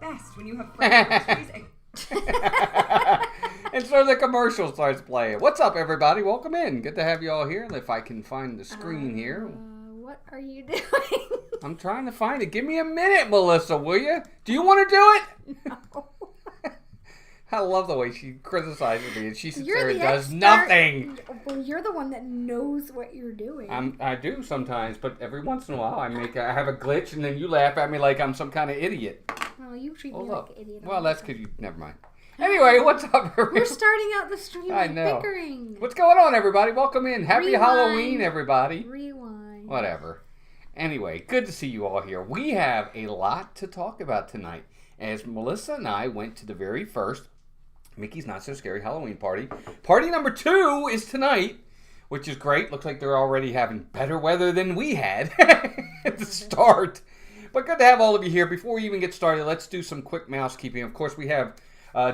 best when you have friends. And so the commercial starts playing. What's up, everybody? Welcome in. Good to have you all here. If I can find the screen here. What are you doing? I'm trying to find it. Give me a minute, Melissa, will you? Do you want to do it? No. I love the way she criticizes me and she sits You're there and the does expert. nothing. Well, you're the one that knows what you're doing. I do sometimes, but every once in a while I have a glitch and then you laugh at me like I'm some kind of idiot. Well, you treat me like an idiot. Well, that's because you... Never mind. Anyway, what's up, everybody? We're starting out the stream with bickering. What's going on, everybody? Welcome in. Happy Rewind. Halloween, everybody. Rewind. Whatever. Anyway, good to see you all here. We have a lot to talk about tonight. As Melissa and I went to the very first Mickey's Not So Scary Halloween party. Party number 2 is tonight, which is great. Looks like they're already having better weather than we had at the start. But good to have all of you here. Before we even get started, let's do some quick mousekeeping. Of course, we have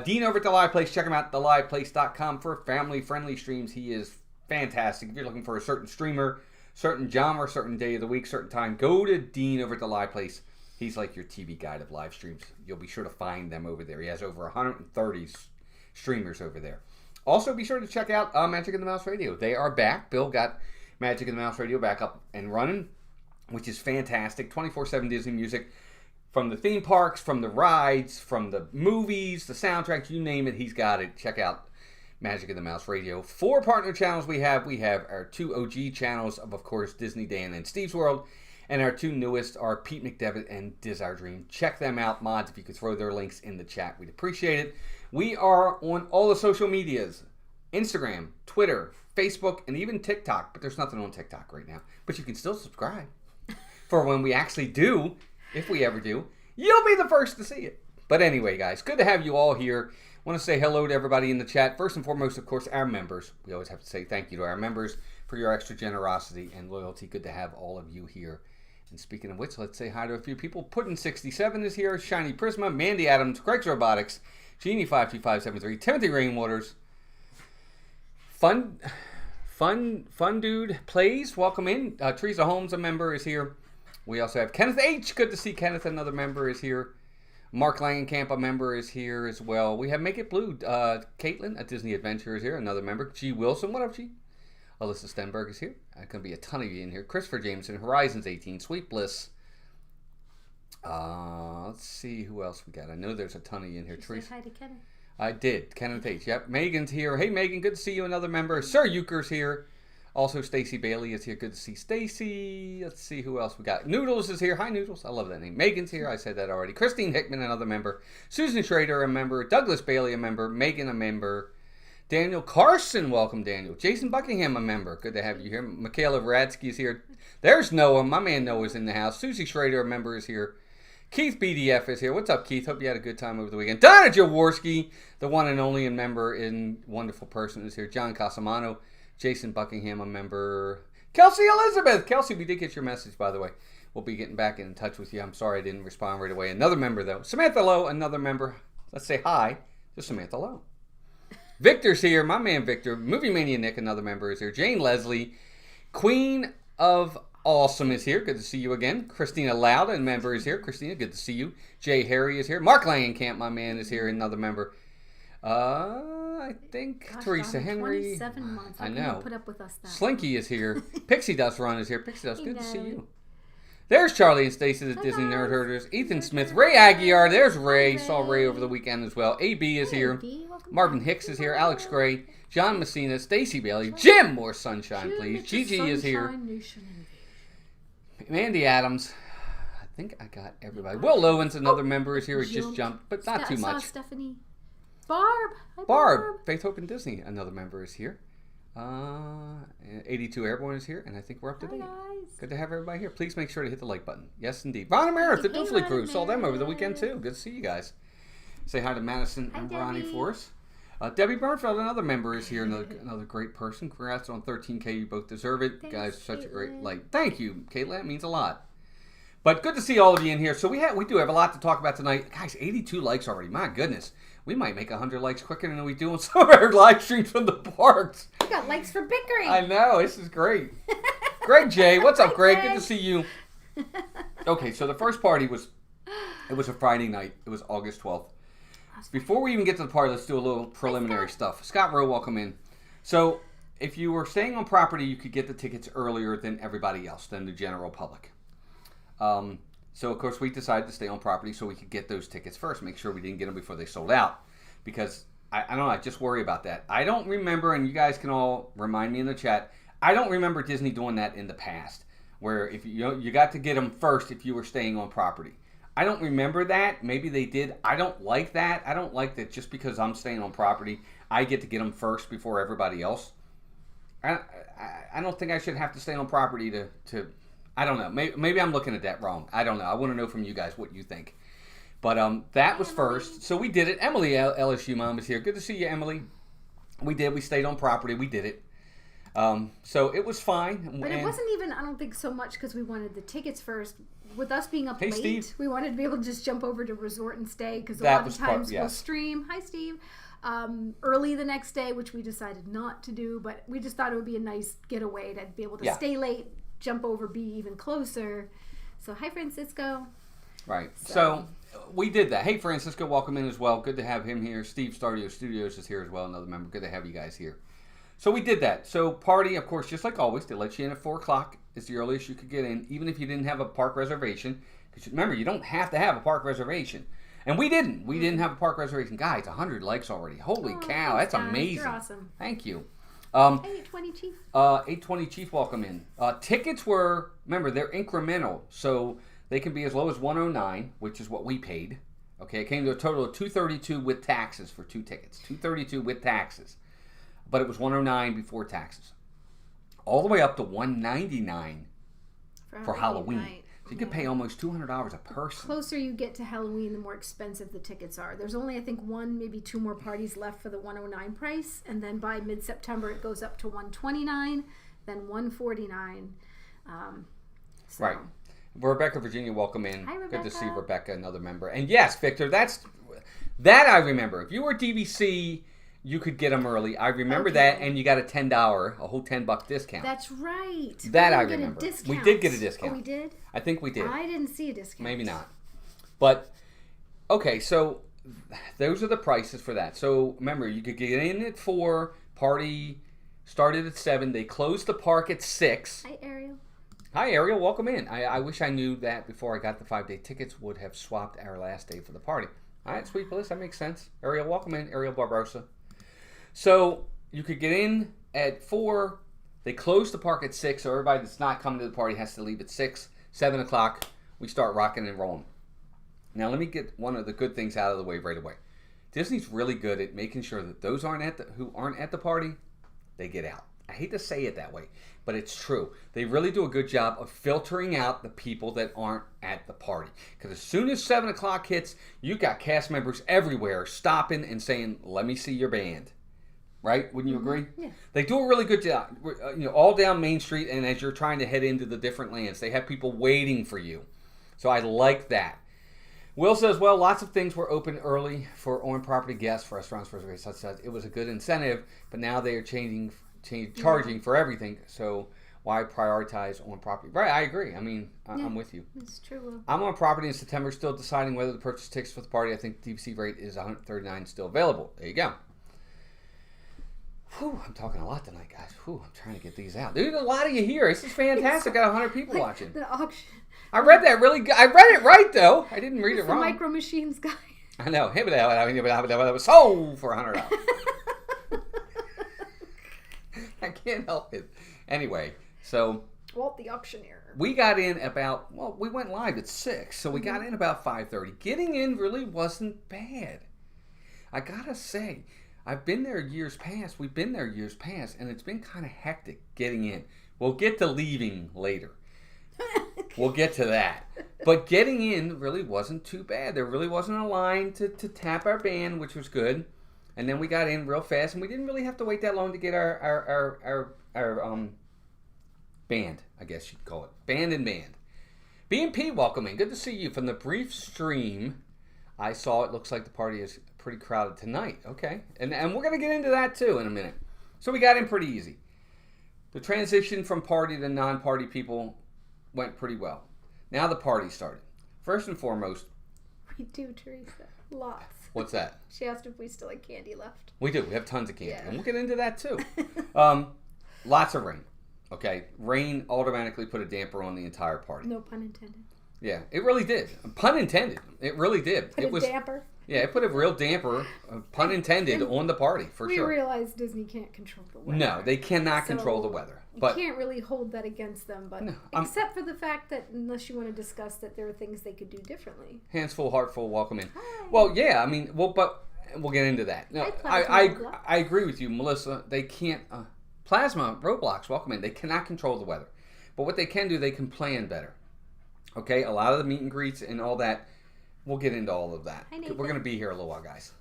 Dean over at The Live Place. Check him out, theliveplace.com, for family-friendly streams. He is fantastic. If you're looking for a certain streamer, certain genre, certain day of the week, certain time, go to Dean over at The Live Place. He's like your TV guide of live streams. You'll be sure to find them over there. He has over 130 streamers over there. Also, be sure to check out Magic in the Mouse Radio. They are back. Bill got Magic in the Mouse Radio back up and running, which is fantastic. 24/7 Disney music. From the theme parks, from the rides, from the movies, the soundtracks, you name it, he's got it. Check out Magic in the Mouse Radio. 4 partner channels we have. We have our 2 OG channels of course, Disney Dan and Steve's World. And our 2 newest are Pete McDevitt and Diz Our Dream. Check them out, mods. If you could throw their links in the chat, we'd appreciate it. We are on all the social medias. Instagram, Twitter, Facebook, and even TikTok. But there's nothing on TikTok right now. But you can still subscribe. For when we actually do, if we ever do, you'll be the first to see it. But anyway, guys, good to have you all here. I want to say hello to everybody in the chat. First and foremost, of course, our members. We always have to say thank you to our members for your extra generosity and loyalty. Good to have all of you here. And speaking of which, let's say hi to a few people. Puddin67 is here. Shiny Prisma, Mandy Adams, Craig's Robotics, Genie52573, Timothy Rainwaters, Fun Dude Plays. Welcome in. Teresa Holmes, a member, is here. We also have Kenneth H. Good to see Kenneth. Another member is here. Marc Langenkamp, a member, is here as well. We have Make It Blue. Caitlin, a Disney Adventure, is here. Another member. G. Wilson. What up, G? Alyssa Stenberg is here. There's going to be a ton of you in here. Christopher Jameson, Horizons 18, Sweet Bliss. Let's see who else we got. I know there's a ton of you in here. Teresa. Say hi to Kenneth. I did. Kenneth H. Yep. Megan's here. Hey, Megan. Good to see you. Another member. Sir Euchre's here. Also, Stacy Bailey is here. Good to see Stacy. Let's see who else we got. Noodles is here. Hi, Noodles. I love that name. Megan's here. I said that already. Christine Hickman, another member. Susan Schrader, a member. Douglas Bailey, a member. Megan, a member. Daniel Carson, welcome, Daniel. Jason Buckingham, a member. Good to have you here. Michaela Vradsky is here. There's Noah. My man Noah's in the house. Susie Schrader, a member, is here. Keith BDF is here. What's up, Keith? Hope you had a good time over the weekend. Donna Jaworski, the one and only member and wonderful person, is here. John Casamano. Jason Buckingham, a member. Kelsey Elizabeth. Kelsey, we did get your message, by the way. We'll be getting back in touch with you. I'm sorry I didn't respond right away. Another member, though. Samantha Lowe, another member. Let's say hi to Samantha Lowe. Victor's here. My man Victor. Movie Mania Nick, another member, is here. Jane Leslie. Queen of Awesome is here. Good to see you again. Christina Loud, a member, is here. Christina, good to see you. Jay Harry is here. Marc Langenkamp, my man, is here. Another member. I think Teresa Donna, Henry. 27 months. How I can know. you put up with us that Slinky is here. Pixie Dust Run is here. Pixie Dust, good to see you. There's Charlie and Stacy, the Disney Nerd Herders. Ethan Smith. Ray Aguiar. There's Ray. Saw Ray over the weekend as well. AB is here. Marvin Hicks is here. Alex Gray. John Messina. Stacy Bailey. Jim, more sunshine, please. Gigi is here. Mandy Adams. I think I got everybody. Will Lowen's another member, is here. He just jumped, but not too much. Stephanie. Barb. Hi, Barb. Faith, Hope, and Disney. Another member is here. 82 Airborne is here, and I think we're up to date. Good to have everybody here. Please make sure to hit the like button. Yes, indeed. Ron and Meredith, the Doofley crew. Saw them over the weekend, too. Good to see you guys. Say hi to Madison and Ronnie for us. Debbie Bernfeld, another member, is here. Another great person. Congrats on 13K. You both deserve it. Thanks, guys, such a great Caitlin. light. Thank you, Caitlin. That means a lot. But good to see all of you in here. So we do have a lot to talk about tonight. Guys, 82 likes already. My goodness. We might make 100 likes quicker than we do on some of our live streams from the parks. We got likes for bickering. I know. This is great. Greg J. What's up, Greg? Greg. Good to see you. Okay, so the first party was It was a Friday night. It was August 12th. Before we even get to the party, let's do a little preliminary stuff. Scott Rowe, welcome in. So, if you were staying on property, you could get the tickets earlier than everybody else, than the general public. So, of course, we decided to stay on property so we could get those tickets first. Make sure we didn't get them before they sold out. Because, I don't know, I just worry about that. I don't remember, and you guys can all remind me in the chat, I don't remember Disney doing that in the past. Where if you got to get them first if you were staying on property. I don't remember that. Maybe they did. I don't like that. I don't like that just because I'm staying on property, I get to get them first before everybody else. I don't think I should have to stay on property to I don't know. Maybe I'm looking at that wrong. I don't know. I want to know from you guys what you think. But that was first. So we did it. Emily, LSU mom, is here. Good to see you, Emily. We did. We stayed on property. We did it. So it was fine. But it wasn't even, I don't think, so much because we wanted the tickets first. With us being up late, Steve. we wanted to be able to just jump over to resort and stay because a That lot was of times part- yes. we'll stream. Hi, Steve. Early the next day, which we decided not to do, but we just thought it would be a nice getaway to be able to stay late, jump over, be even closer. So, hi, Francisco. Right. So we did that. Hey, Francisco, welcome in as well. Good to have him here. Steve Stardio Studios is here as well, another member. Good to have you guys here. So we did that. So party, of course, just like always, they let you in at 4 o'clock. It's the earliest you could get in, even if you didn't have a park reservation. Because remember, you don't have to have a park reservation. And we didn't. We didn't have a park reservation. Guys, 100 likes already. Holy cow, thanks, that's guys. amazing. You're awesome. Thank you. Hey, 820 Chief. 820 Chief, welcome in. Tickets were, remember, they're incremental. So they can be as low as 109, which is what we paid. Okay, it came to a total of 232 with taxes for 2 tickets. 232 with taxes. But it was 109 before taxes. All the way up to 199 for Halloween. Night. So you could pay almost $200 a person. The closer you get to Halloween, the more expensive the tickets are. There's only, I think, 1, maybe 2 more parties left for the 109 price, and then by mid-September it goes up to 129, then 149. So. Right. Rebecca, Virginia, welcome in. Hi, Good to see Rebecca. Rebecca, another member. And yes, Victor, that I remember. If you were DVC, you could get them early. I remember that, and you got a whole $10 discount. That's right. That I We didn't remember. get a discount. We did get a discount. Oh, we did? I think we did. I didn't see a discount. Maybe not. But, okay, so those are the prices for that. So, remember, you could get in at 4, party started at 7. They closed the park at 6. Hi, Ariel. Hi, Ariel. Welcome in. I wish I knew that before I got the 5-day tickets would have swapped our last day for the party. All right, Sweet Bliss, that makes sense. Ariel, welcome in. Ariel Barbosa. So, you could get in at 4. They close the park at 6, so everybody that's not coming to the party has to leave at 6. 7 o'clock, we start rocking and rolling. Now, let me get one of the good things out of the way right away. Disney's really good at making sure that those who aren't at the party, they get out. I hate to say it that way, but it's true. They really do a good job of filtering out the people that aren't at the party. Because as soon as 7 o'clock hits, you got cast members everywhere stopping and saying, let me see your band. Right? Wouldn't you agree? Yeah. They do a really good job. All down Main Street, and as you're trying to head into the different lands, they have people waiting for you. So I like that. Will says, well, lots of things were open early for on-property guests, restaurants, reservations, such as it was a good incentive, but now they are charging for everything. So why prioritize on-property? Right, I agree. I mean, I'm with you. It's true, Will. I'm on property in September, still deciding whether to purchase tickets for the party. I think the DVC rate is $139 still available. There you go. Whew, I'm talking a lot tonight, guys. Whew, I'm trying to get these out. There's a lot of you here. This is fantastic. Got 100 people watching. The auction. I read that really good. I read it right, though. I didn't read it The wrong. Micro Machines guy. I know. That was sold for $100. I can't help it. Anyway, so Walt the auctioneer. we got in we went live at 6, so we got in about 5:30. Getting in really wasn't bad. I gotta say, I've been there years past. We've been there years past, and it's been kind of hectic getting in. We'll get to leaving later. We'll get to that. But getting in really wasn't too bad. There really wasn't a line to tap our band, which was good. And then we got in real fast, and we didn't really have to wait that long to get our band, I guess you'd call it. Band and band. B&P, welcome in. Good to see you. From the brief stream, I saw it looks like the party is pretty crowded tonight. Okay. And we're going to get into that, too, in a minute. So we got in pretty easy. The transition from party to non-party people went pretty well. Now the party started. First and foremost, We do, Teresa. Lots. What's that? She asked if we still had candy left. We do. We have tons of candy. Yeah. And we'll get into that too. Lots of rain. Okay. Rain automatically put a damper on the entire party. No pun intended. Yeah, it really did. Pun intended. It really did. Put it a was damper. Yeah, it put a real damper, pun intended, on the party for we sure. We realize Disney can't control the weather. No, they cannot So control the weather. You But can't really hold that against them, but No, except for the fact that unless you want to discuss that there are things they could do differently. hands full, heart full, welcome in. Hi. Well, yeah, I mean, but we'll get into that. No, Hi, I agree with you, Melissa. They can't. Plasma Roadblocks, welcome in. They cannot control the weather, but what they can do, they can plan better. Okay, a lot of the meet and greets and all that. We'll get into all of that. Hi, Nathan. We're going to be here a little while, guys.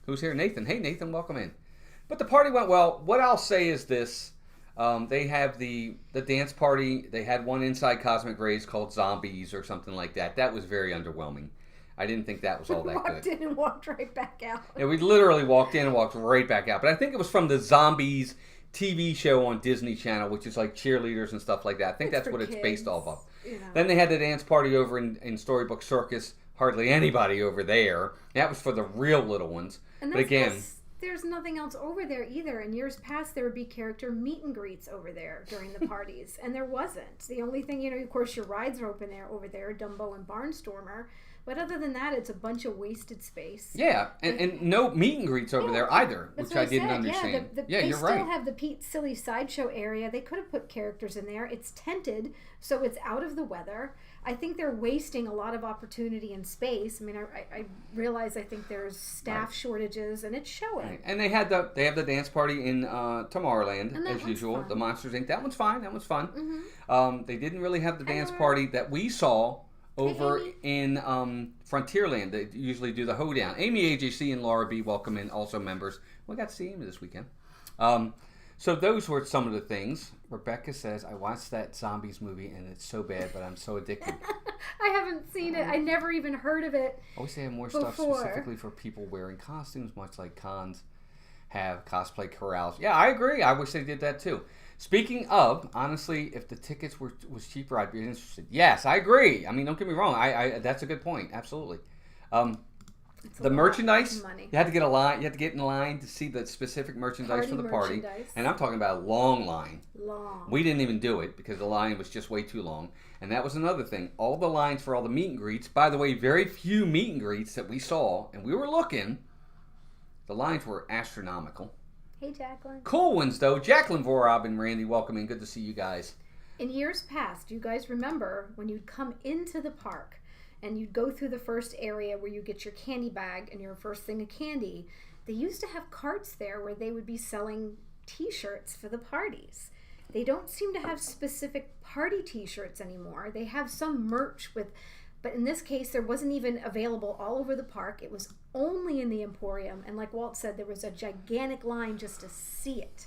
Who's here? Nathan. Hey, Nathan, welcome in. But the party went well. What I'll say is this. They have the dance party. They had one inside Cosmic Rays called Zombies or something like that. That was very underwhelming. I didn't think that was all that Walked good. in and walked right back out. Yeah, we literally walked in and walked right back out. But I think it was from the Zombies TV show on Disney Channel, which is like cheerleaders and stuff like that. I think that's what it's based off of. You know. Then they had the dance party over in Storybook Circus. Hardly anybody over there. That was for the real little ones. And But again, there's nothing else over there either. In years past, there would be character meet and greets over there during the parties, and there wasn't. The only thing, of course, your rides are open there over there, Dumbo and Barnstormer. But other than that, it's a bunch of wasted space. yeah, and no meet and greets over there either, That's which what I didn't said. understand. Yeah, you're they right. still have the Pete Silly Sideshow area. They could have put characters in there. It's tented, so it's out of the weather. I think they're wasting a lot of opportunity and space. I mean, I realize I think there's staff shortages, and it's showing. Right. And they have the dance party in Tomorrowland And that as one's usual. fun. The Monsters Inc. That one's fine. That one's fun. Mm-hmm. They didn't really have the dance Laura. party that we saw over Amy. in Frontierland. They usually do the hoedown. Amy, AJC, and Laura B. welcome in, also members. We got to see Amy this weekend. So those were some of the things. Rebecca says, I watched that Zombies movie and it's so bad, but I'm so addicted. I haven't seen it. I never even heard of it. I wish they had more stuff Before. specifically for people wearing costumes, much like cons have cosplay corrals. Yeah, I agree. I wish they did that too. Speaking of, honestly, if the tickets was cheaper, I'd be interested. Yes, I agree. I mean, don't get me wrong. I that's a good point. Absolutely. It's a The lot merchandise, of money. you had to get a line. You had to get in line to see the specific merchandise Party for the party. merchandise. And I'm talking about a long line. Long. We didn't even do it because the line was just way too long. And that was another thing. All the lines for all the meet and greets. By the way, very few meet and greets that we saw, and we were looking. The lines were astronomical. Hey, Jacqueline. Cool ones, though. Jacqueline, Vorab, and Randy, welcome in. Good to see you guys. In years past, do you guys remember when you'd come into the park and you'd go through the first area where you get your candy bag and your first thing of candy? They used to have carts there where they would be selling t-shirts for the parties. They don't seem to have specific party t-shirts anymore. They have some merch but in this case, there wasn't even available all over the park. It was only in the Emporium. And like Walt said, there was a gigantic line just to see it.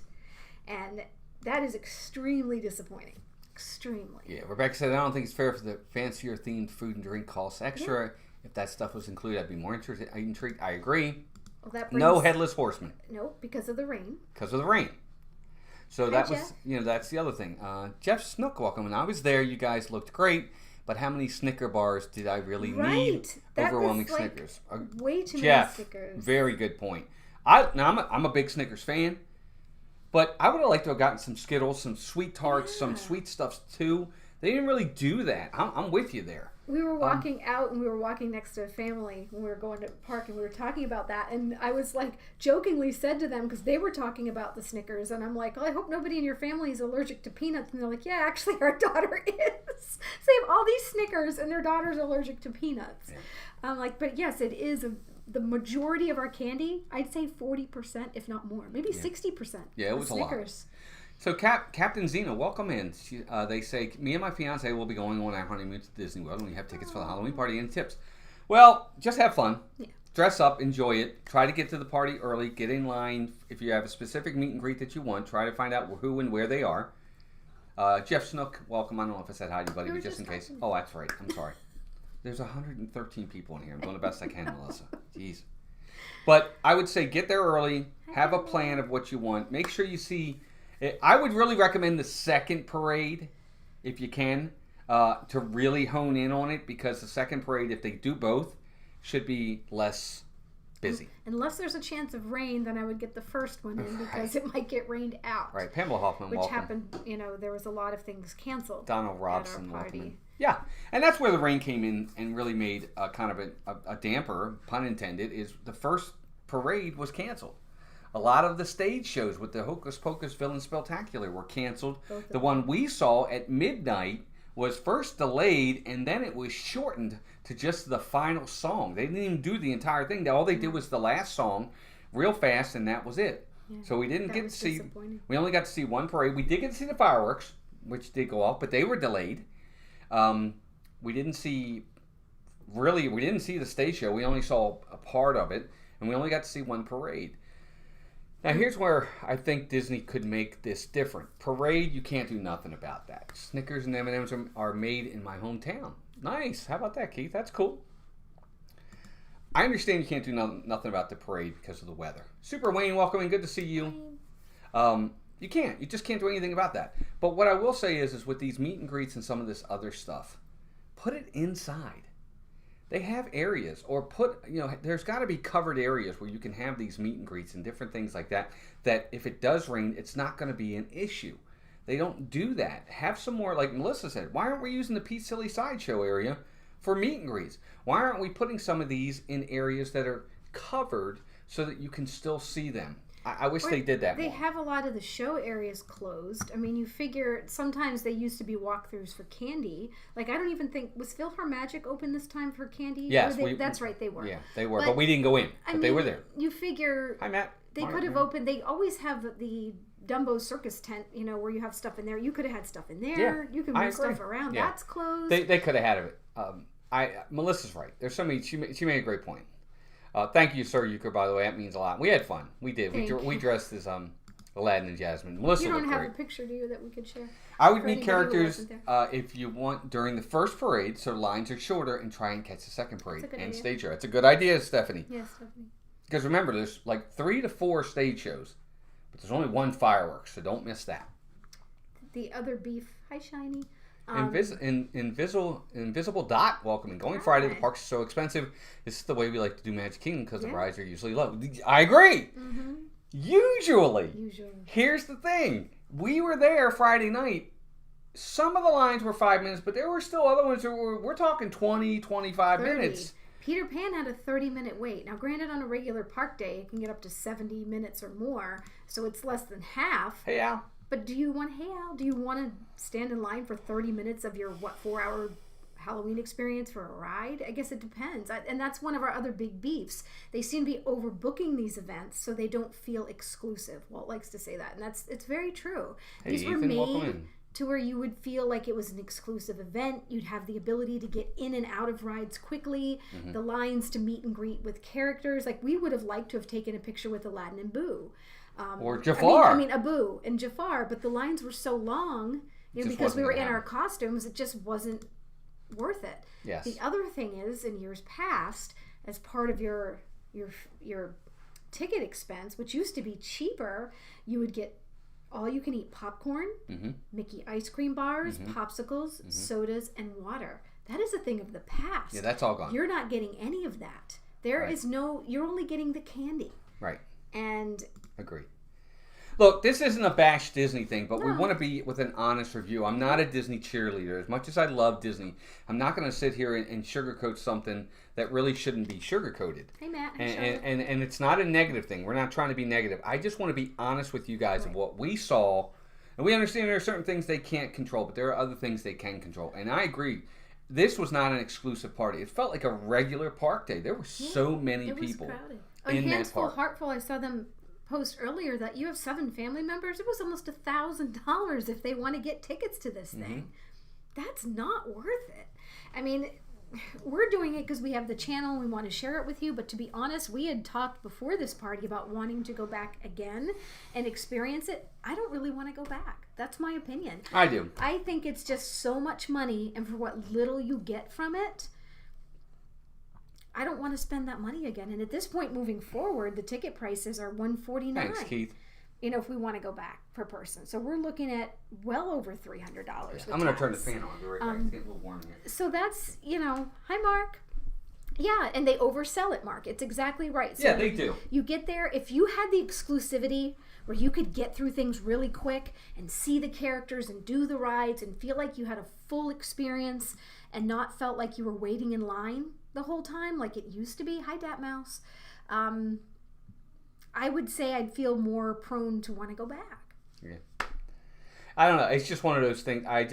And that is extremely disappointing. Extremely. Yeah, Rebecca said, I don't think it's fair for the fancier themed food and drink costs extra. If that stuff was included, I'd be more intrigued. I agree. Well, that brings, No headless horseman Nope, because of the rain. because of the rain. So Hi, that was, Jeff. that's the other thing. Jeff Snook, welcome. When I was there, you guys looked great. But how many Snicker bars did I really need? Right. That Overwhelming was, like, Snickers. Way too Jeff, many stickers. very good point. I'm a big Snickers fan, but I would have liked to have gotten some Skittles, some sweet tarts, some Yeah. sweet stuffs too. They didn't really do that. I'm with you there. We were walking out and we were walking next to a family when we were going to the park and we were talking about that. And I was like jokingly said to them, because they were talking about the Snickers, and I'm like, oh, I hope nobody in your family is allergic to peanuts. And they're like, yeah, actually our daughter is. So they have all these Snickers and their daughter's allergic to peanuts. Yeah. I'm like, but yes, it is the majority of our candy. I'd say 40%, if not more, maybe 60%. Yeah, it was a lot. Snickers. So Captain Zena, welcome in. They say, me and my fiance will be going on our honeymoon to Disney World and we have tickets for the Halloween party and tips. Well, just have fun. Yeah. Dress up, enjoy it. Try to get to the party early. Get in line. If you have a specific meet and greet that you want, try to find out who and where they are. Jeff Snook, welcome. I don't know if I said hi to you, buddy, We were but just in case. talking. Oh, that's right. I'm sorry. There's 113 people in here. I'm doing the best I can, Melissa. Jeez. But I would say get there early. Have a plan of what you want. Make sure you see... I would really recommend the second parade, if you can. to really hone in on it, because the second parade, if they do both, should be less busy. Unless there's a chance of rain, then I would get the first one in because it might get rained out. Right, Pamela Hoffman, which welcome. happened, there was a lot of things canceled. Donald Robson, at our party. welcome. Yeah, and that's where the rain came in and really made a kind of a damper, pun intended, is the first parade was canceled. A lot of the stage shows with the Hocus Pocus Villain Spectacular were canceled. The one we saw at midnight was first delayed, and then it was shortened to just the final song. They didn't even do the entire thing. All they did was the last song real fast, and that was it. Yeah, so we didn't get to see, we only got to see one parade. We did get to see the fireworks, which did go off, but they were delayed. We didn't see the stage show. We only saw a part of it, and we only got to see one parade. Now, here's where I think Disney could make this different. Parade, you can't do nothing about that. Snickers and M&Ms are made in my hometown. Nice. How about that, Keith? That's cool. I understand you can't do nothing about the parade because of the weather. Super Wayne, welcome in. Good to see you. You can't. You just can't do anything about that. But what I will say is with these meet and greets and some of this other stuff, put it inside. They have areas, or there's got to be covered areas where you can have these meet and greets and different things like that, that if it does rain, it's not going to be an issue. They don't do that. Have some more, like Melissa said, why aren't we using the Pete Silly Sideshow area for meet and greets? Why aren't we putting some of these in areas that are covered so that you can still see them? I wish they did that They more. have a lot of the show areas closed. I mean, you figure sometimes they used to be walkthroughs for candy. Like, I don't even think, was PhilharMagic open this time for candy? Yes. That's right, they were. Yeah, they were. But we didn't go in. But they were there. You figure... Hi, Matt. They could have opened... They always have the Dumbo Circus tent, where you have stuff in there. You could have had stuff in there. Yeah, you could move stuff around. Yeah. That's closed. They could have had it. Melissa's right. There's so many... She made a great point. Thank you, Sir Euchre, by the way. That means a lot. We had fun. We did. We dressed as Aladdin and Jasmine. Melissa looked great. You don't have a picture, do you, that we could share? I would need characters if you want during the first parade, so lines are shorter, and try and catch the second parade and stage show. That's a good idea, Stephanie. Yes, Stephanie. Because remember, there's like 3 to 4 stage shows, but there's only one fireworks, so don't miss that. The other beef. Hi, Shiny. Invisible Dot, welcome. Going Friday, the parks are so expensive. This is the way we like to do Magic Kingdom because the rides are usually low. I agree. Mm-hmm. Usually. Here's the thing. We were there Friday night. Some of the lines were 5 minutes, but there were still other ones that we're talking 20, 25 minutes. Peter Pan had a 30-minute wait. Now, granted, on a regular park day, it can get up to 70 minutes or more, so it's less than half. Hey, Al. But do you want to stand in line for 30 minutes of your, 4-hour Halloween experience for a ride? I guess it depends. And that's one of our other big beefs. They seem to be overbooking these events so they don't feel exclusive. Walt likes to say that, and it's very true. Hey, these were Ethan, made to where you would feel like it was an exclusive event. You'd have the ability to get in and out of rides quickly, the lines to meet and greet with characters. Like, we would have liked to have taken a picture with Aladdin and Boo. Or Jafar. I mean, Abu and Jafar, but the lines were so long, because we were in our costumes, it just wasn't worth it. Yes. The other thing is, in years past, as part of your ticket expense, which used to be cheaper, you would get all-you-can-eat popcorn, Mickey ice cream bars, popsicles, sodas, and water. That is a thing of the past. Yeah, that's all gone. You're not getting any of that. There is you're only getting the candy. Right. And... Agree. Look, this isn't a bash Disney thing, but we want to be with an honest review. I'm not a Disney cheerleader. As much as I love Disney, I'm not going to sit here and sugarcoat something that really shouldn't be sugarcoated. Hey, Matt. And it's not a negative thing. We're not trying to be negative. I just want to be honest with you guys of what we saw. And we understand there are certain things they can't control, but there are other things they can control. And I agree. This was not an exclusive party. It felt like a regular park day. There were so many people in that park. Heartful, I saw them post earlier that you have 7 family members. It was almost $1,000 if they want to get tickets to this thing. That's not worth it. I mean, we're doing it because we have the channel and we want to share it with you, but to be honest, we had talked before this party about wanting to go back again and experience it. I don't really want to go back. That's my opinion. I do. I think it's just so much money, and for what little you get from it, I don't want to spend that money again. And at this point, moving forward, the ticket prices are $149. Thanks, Keith. if we want to go back per person. So we're looking at well over $300. I'm going to turn the fan on. Be right back. It's getting a little warm here. So that's, hi, Mark. Yeah, and they oversell it, Mark. It's exactly right. So yeah, they do. You get there, if you had the exclusivity where you could get through things really quick and see the characters and do the rides and feel like you had a full experience and not felt like you were waiting in line the whole time like it used to be. Hi, Dat Mouse. I would say I'd feel more prone to want to go back. Yeah. I don't know. It's just one of those things. I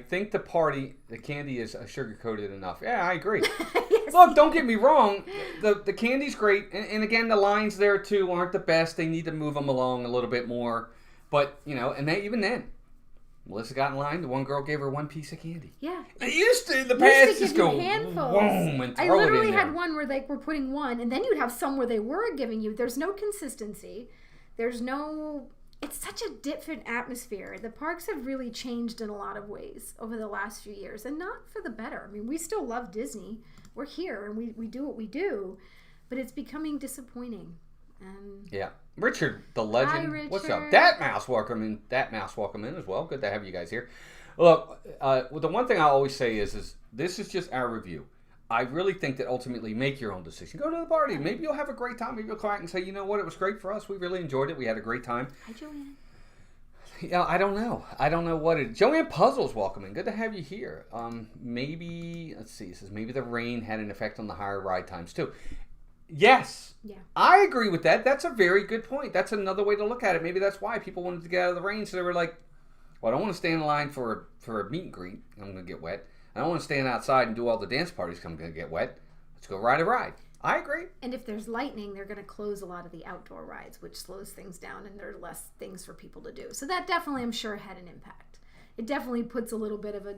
think the candy is sugar-coated enough. Yeah, I agree. Yes. Look, don't get me wrong. The candy's great. And again, the lines there, too, aren't the best. They need to move them along a little bit more. But, and even then, Melissa got in line. The one girl gave her one piece of candy. Yeah. It used to, in the past, just go handfuls. boom and throw it in I literally there. had one where we're putting one, and then you'd have some where they were giving you. There's no consistency. It's such a different atmosphere. The parks have really changed in a lot of ways over the last few years, and not for the better. I mean, we still love Disney. We're here, and we do what we do, but it's becoming disappointing. Yeah. Richard, the legend. Hi, Richard. What's up? Dat Mouse, welcome in as well. Good to have you guys here. Look, the one thing I always say is this is just our review. I really think that ultimately make your own decision. Go to the party. Maybe you'll have a great time. Maybe you'll come back and say, you know what, it was great for us. We really enjoyed it. We had a great time. Hi, Joanne. Yeah, I don't know. I don't know what it is. Joanne Puzzle's welcoming. Good to have you here. Maybe, let's see, it says maybe the rain had an effect on the higher ride times too. Yes. Yeah. I agree with that. That's a very good point. That's another way to look at it. Maybe that's why people wanted to get out of the rain. So they were like, well, I don't want to stand in line for a meet and greet. I'm going to get wet. I don't want to stand outside and do all the dance parties. I'm going to get wet. Let's go ride a ride. I agree. And if there's lightning, they're going to close a lot of the outdoor rides, which slows things down, and there are less things for people to do. So that definitely, I'm sure, had an impact. It definitely puts a little bit of a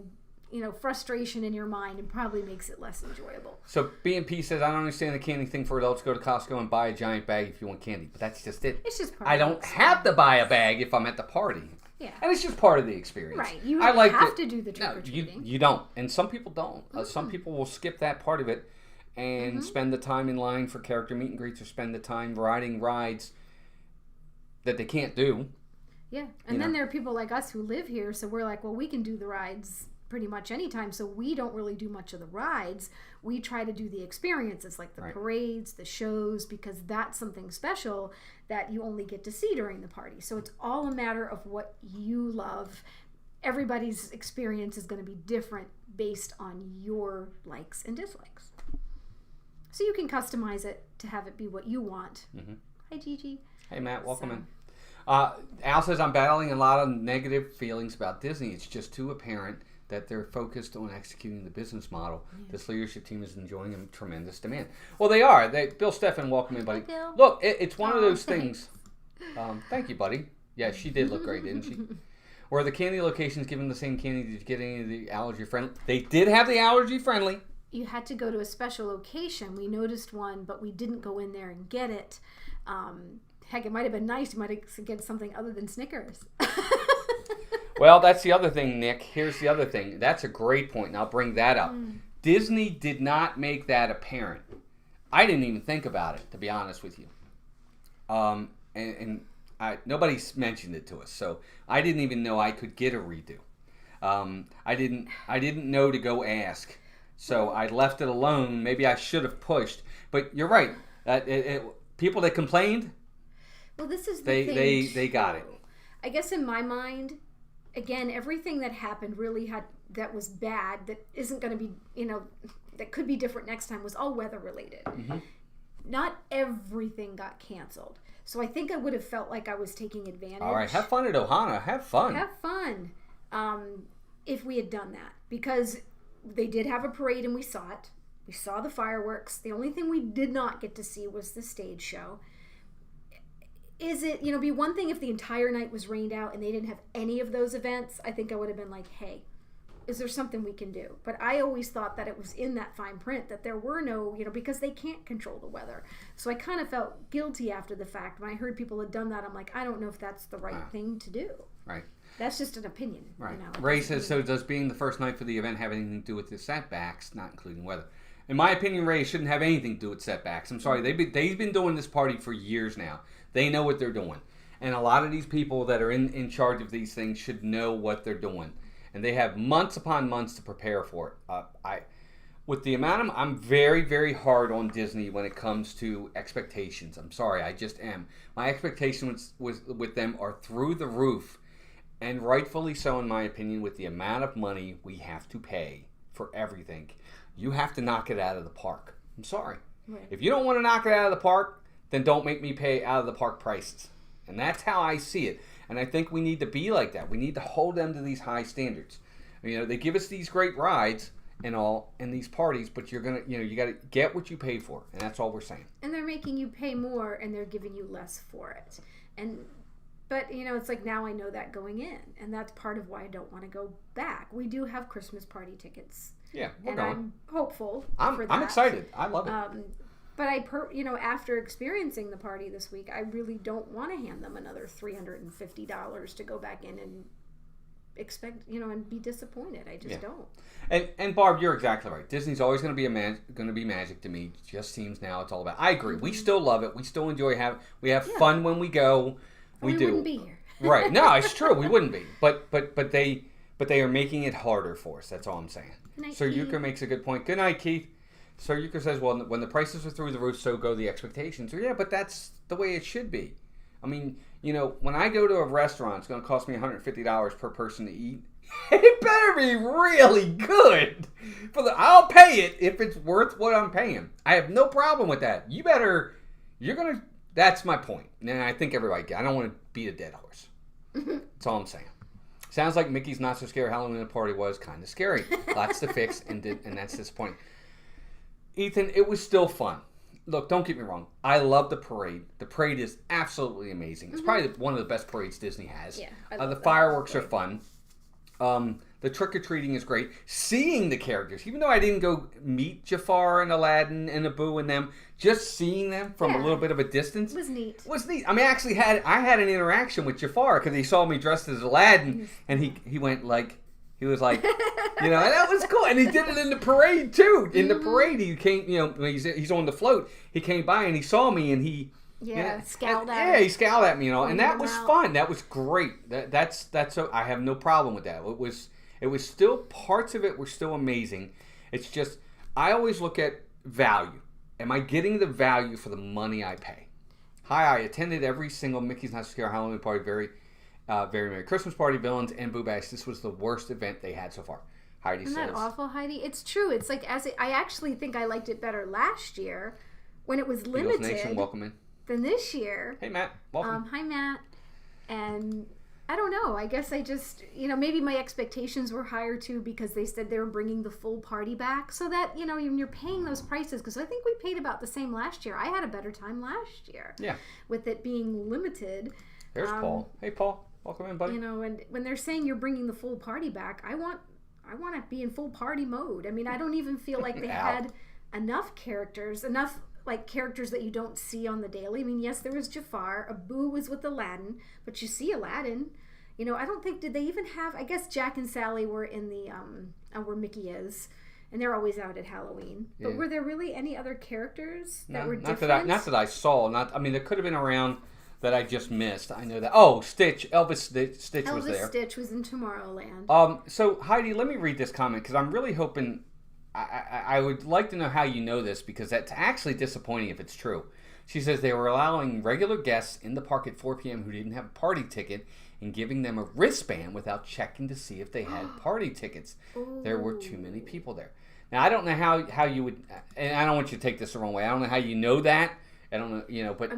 frustration in your mind and probably makes it less enjoyable. So B&P says, I don't understand the candy thing for adults. Go to Costco and buy a giant bag if you want candy. But that's just it. It's just part I of don't the have to buy a bag if I'm at the party. Yeah. And it's just part of the experience. Right. You don't have to do the trick-or-treating. You don't. And some people don't. Some people will skip that part of it and spend the time in line for character meet and greets or spend the time riding rides that they can't do. Yeah. And then there are people like us who live here, so we're like, well, we can do the rides pretty much anytime, so we don't really do much of the rides. We try to do the experiences like the parades, the shows, because that's something special that you only get to see during the party. So it's all a matter of what you love. Everybody's experience is going to be different based on your likes and dislikes. So you can customize it to have it be what you want. Hi, Gigi. Hey, Matt. Welcome in. Al says, I'm battling a lot of negative feelings about Disney. It's just too apparent that they're focused on executing the business model. This leadership team is enjoying a tremendous demand. Well, they are. Bill Steffen, welcome in, buddy. Bill. Look, it's one of those things. Thank you, buddy. Yeah, she did look great, didn't she? Were the candy locations given the same candy? Did you get any of the allergy friendly? They did have the allergy friendly. You had to go to a special location. We noticed one, but we didn't go in there and get it. Heck, it might have been nice. You might have get something other than Snickers. Well, that's the other thing, Nick. Here's the other thing. That's a great point, and I'll bring that up. Disney did not make that apparent. I didn't even think about it, to be honest with you. Nobody mentioned it to us, so I didn't even know I could get a redo. I didn't know to go ask, so I left it alone. Maybe I should have pushed, but you're right. People that complained, well, this is the thing. They got it. I guess in my mind, again, everything that happened really that was bad, that isn't going to be, that could be different next time, was all weather related. Not everything got canceled. So I think I would have felt like I was taking advantage. All right, have fun at Ohana. Have fun. Have fun. If we had done that, because they did have a parade and we saw it. We saw the fireworks. The only thing we did not get to see was the stage show. Is it, be one thing if the entire night was rained out and they didn't have any of those events? I think I would have been like, hey, is there something we can do? But I always thought that it was in that fine print that there were no, because they can't control the weather. So I kind of felt guilty after the fact. When I heard people had done that, I'm like, I don't know if that's the right thing to do. Right. That's just an opinion. Right. Ray says, so does being the first night for the event have anything to do with the setbacks, not including weather? In my opinion, Ray, it shouldn't have anything to do with setbacks. I'm sorry. They've been doing this party for years now. They know what they're doing. And a lot of these people that are in charge of these things should know what they're doing. And they have months upon months to prepare for it. With the amount of, I'm very, very hard on Disney when it comes to expectations. I'm sorry, I just am. My expectations with them are through the roof. And rightfully so, in my opinion, with the amount of money we have to pay for everything. You have to knock it out of the park. I'm sorry. Right. If you don't want to knock it out of the park, then don't make me pay out of the park prices. And that's how I see it. And I think we need to be like that. We need to hold them to these high standards. You know, they give us these great rides and all in these parties, but you got to get what you pay for, and that's all we're saying. And they're making you pay more, and they're giving you less for it. But it's like, now I know that going in, and that's part of why I don't want to go back. We do have Christmas party tickets. Yeah, we're and going. I'm hopeful for that. I'm excited. I love it. But after experiencing the party this week, I really don't want to hand them another $350 to go back in and expect, and be disappointed. I just don't. And Barb, you're exactly right. Disney's always going to be magic to me. It just seems now it's all about. I agree. We still love it. We still enjoy we have fun when we go. We do. Wouldn't be here. Right. No, it's true. We wouldn't be. But they are making it harder for us. That's all I'm saying. Good night, Sir Keith. Euchre makes a good point. Good night, Keith. Sir Euchre says, well, when the prices are through the roof, so go the expectations. Well, yeah, but that's the way it should be. I mean, when I go to a restaurant, it's going to cost me $150 per person to eat. It better be really good. I'll pay it if it's worth what I'm paying. I have no problem with that. That's my point. And I think everybody, I don't want to beat a dead horse. That's all I'm saying. Sounds like Mickey's Not So Scary Halloween Party was kind of scary. Lots to fix, and that's disappointing. Ethan, it was still fun. Look, don't get me wrong. I love the parade. The parade is absolutely amazing. It's probably one of the best parades Disney has. Yeah, I love the that. fireworks are fun. The trick-or-treating is great. Seeing the characters, even though I didn't go meet Jafar and Aladdin and Abu and them, just seeing them from a little bit of a distance was neat. I mean, I had an interaction with Jafar because he saw me dressed as Aladdin, and he went like, he was like, and that was cool. And he did it in the parade too. In the parade, he came, he's on the float. He came by and he saw me, and he scowled at me. me. He scowled at me, and that was out. fun. That was great. I have no problem with that. It was still, parts of it were still amazing. It's just, I always look at value. Am I getting the value for the money I pay? Hi, I attended every single Mickey's Not So Scary Halloween Party, very Merry Christmas Party, Villains, and Boo Bash. This was the worst event they had so far. Heidi Isn't says. that awful, Heidi? It's true. It's like, I actually think I liked it better last year when it was Eagles limited Nation, welcome in. than this year. Hey, Matt. Welcome. Hi, Matt. And I don't know. I guess I just, maybe my expectations were higher too because they said they were bringing the full party back. So that, when you're paying those prices, because I think we paid about the same last year. I had a better time last year. Yeah. With it being limited. There's Paul. Hey, Paul. Welcome in, buddy. And when they're saying you're bringing the full party back, I want to be in full party mode. I mean, I don't even feel like they had enough characters that you don't see on the daily. I mean, yes, there was Jafar. Abu was with Aladdin, but you see Aladdin. I don't think, did they even have, I guess Jack and Sally were in the, where Mickey is, and they're always out at Halloween. But were there really any other characters that were different? Not that I saw. There could have been around that I just missed. I know that. Oh, Stitch. Elvis Stitch was there. Elvis Stitch was in Tomorrowland. So, Heidi, let me read this comment, because I'm really hoping, I would like to know how you know this, because that's actually disappointing if it's true. She says they were allowing regular guests in the park at 4 p.m. who didn't have a party ticket and giving them a wristband without checking to see if they had party tickets. Ooh. There were too many people there. Now, I don't know how you would, and I don't want you to take this the wrong way. I don't know how you know that. I don't know, but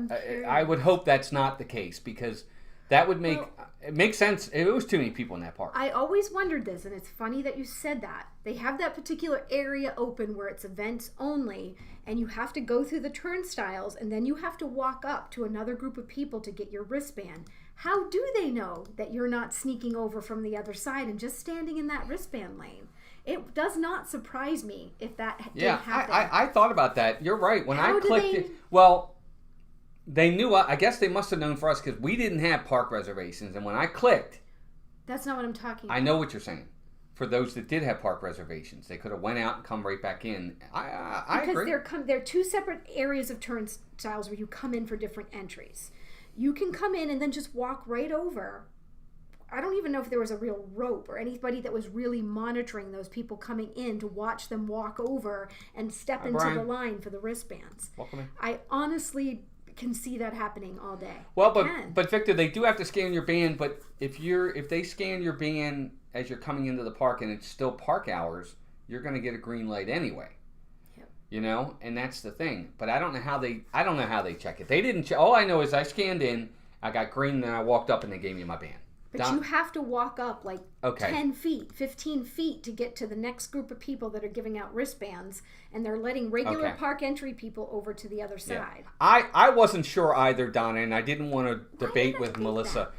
I would hope that's not the case, because that would make it makes sense. It was too many people in that park. I always wondered this, and it's funny that you said that. They have that particular area open where it's events only, and you have to go through the turnstiles, and then you have to walk up to another group of people to get your wristband. How do they know that you're not sneaking over from the other side and just standing in that wristband lane? It does not surprise me if that did happen. I thought about that. You're right. When How I clicked it, they knew. I guess they must have known for us, because we didn't have park reservations. And when I clicked, that's not what I'm talking about. I know what you're saying. For those that did have park reservations, they could have went out and come right back in. I agree. Because there are two separate areas of turnstiles where you come in for different entries. You can come in and then just walk right over. I don't even know if there was a real rope or anybody that was really monitoring those people coming in to watch them walk over and step into Brian. the line for the wristbands. Welcome in. I honestly can see that happening all day. Well, but Victor, they do have to scan your band. But if they scan your band as you're coming into the park and it's still park hours, you're going to get a green light anyway. Yep. You know, and that's the thing. But I don't know how they check it. They didn't. All I know is I scanned in, I got green, and then I walked up and they gave me my band. But you have to walk up like okay. 10 feet, 15 feet to get to the next group of people that are giving out wristbands, and they're letting regular park entry people over to the other side. I wasn't sure either, Donna, and I didn't want to debate with Melissa.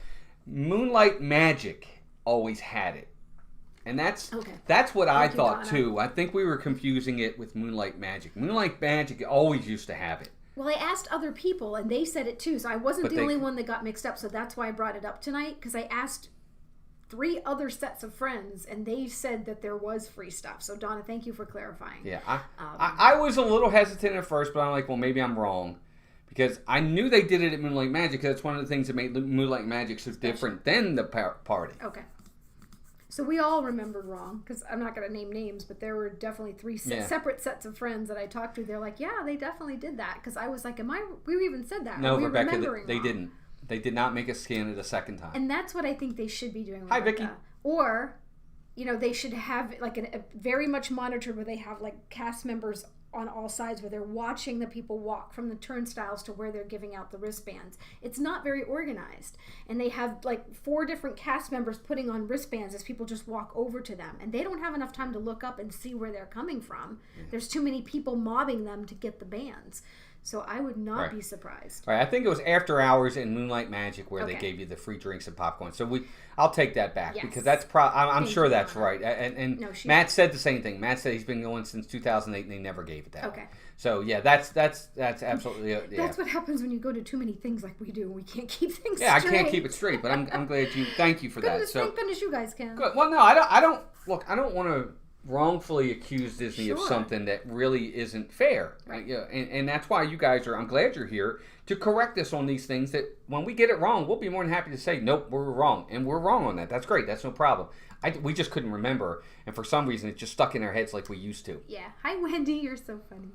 Moonlight Magic always had it. And that's what I thought too. I think we were confusing it with Moonlight Magic. Moonlight Magic always used to have it. Well, I asked other people, and they said it too, so I wasn't the only one that got mixed up, so that's why I brought it up tonight, because I asked 3 other sets of friends, and they said that there was free stuff. So, Donna, thank you for clarifying. Yeah, I was a little hesitant at first, but I'm like, well, maybe I'm wrong, because I knew they did it at Moonlight Magic, because it's one of the things that made Moonlight Magic so different than the party. Okay. So we all remembered wrong, because I'm not going to name names, but there were definitely 3 separate sets of friends that I talked to. They're like, yeah, they definitely did that. Because I was like, we even said that. No, Rebecca, they didn't. They did not make us scan it a second time. And that's what I think they should be doing, Rebecca. Hi, Vicky. Or, they should have like a very much monitored where they have like cast members on all sides where they're watching the people walk from the turnstiles to where they're giving out the wristbands. It's not very organized. And they have like 4 different cast members putting on wristbands as people just walk over to them. And they don't have enough time to look up and see where they're coming from. There's too many people mobbing them to get the bands. So I would not be surprised. Right, I think it was After Hours in Moonlight Magic where they gave you the free drinks and popcorn. So I'll take that back because that's I'm sure that's right. And no, Matt said the same thing. Matt said he's been going since 2008 and they never gave it that. Okay. So yeah, that's absolutely That's what happens when you go to too many things like we do. We can't keep things straight. Yeah, I can't keep it straight, but I'm glad you. Thank you for that. So thank goodness you guys can. Good. Well, no, I don't look. I don't want to wrongfully accuse Disney of something that really isn't fair. Right. And that's why you guys I'm glad you're here to correct us on these things that when we get it wrong, we'll be more than happy to say, nope, we're wrong. And we're wrong on that. That's great. That's no problem. We just couldn't remember. And for some reason, it just stuck in our heads like we used to. Yeah. Hi, Wendy. You're so funny.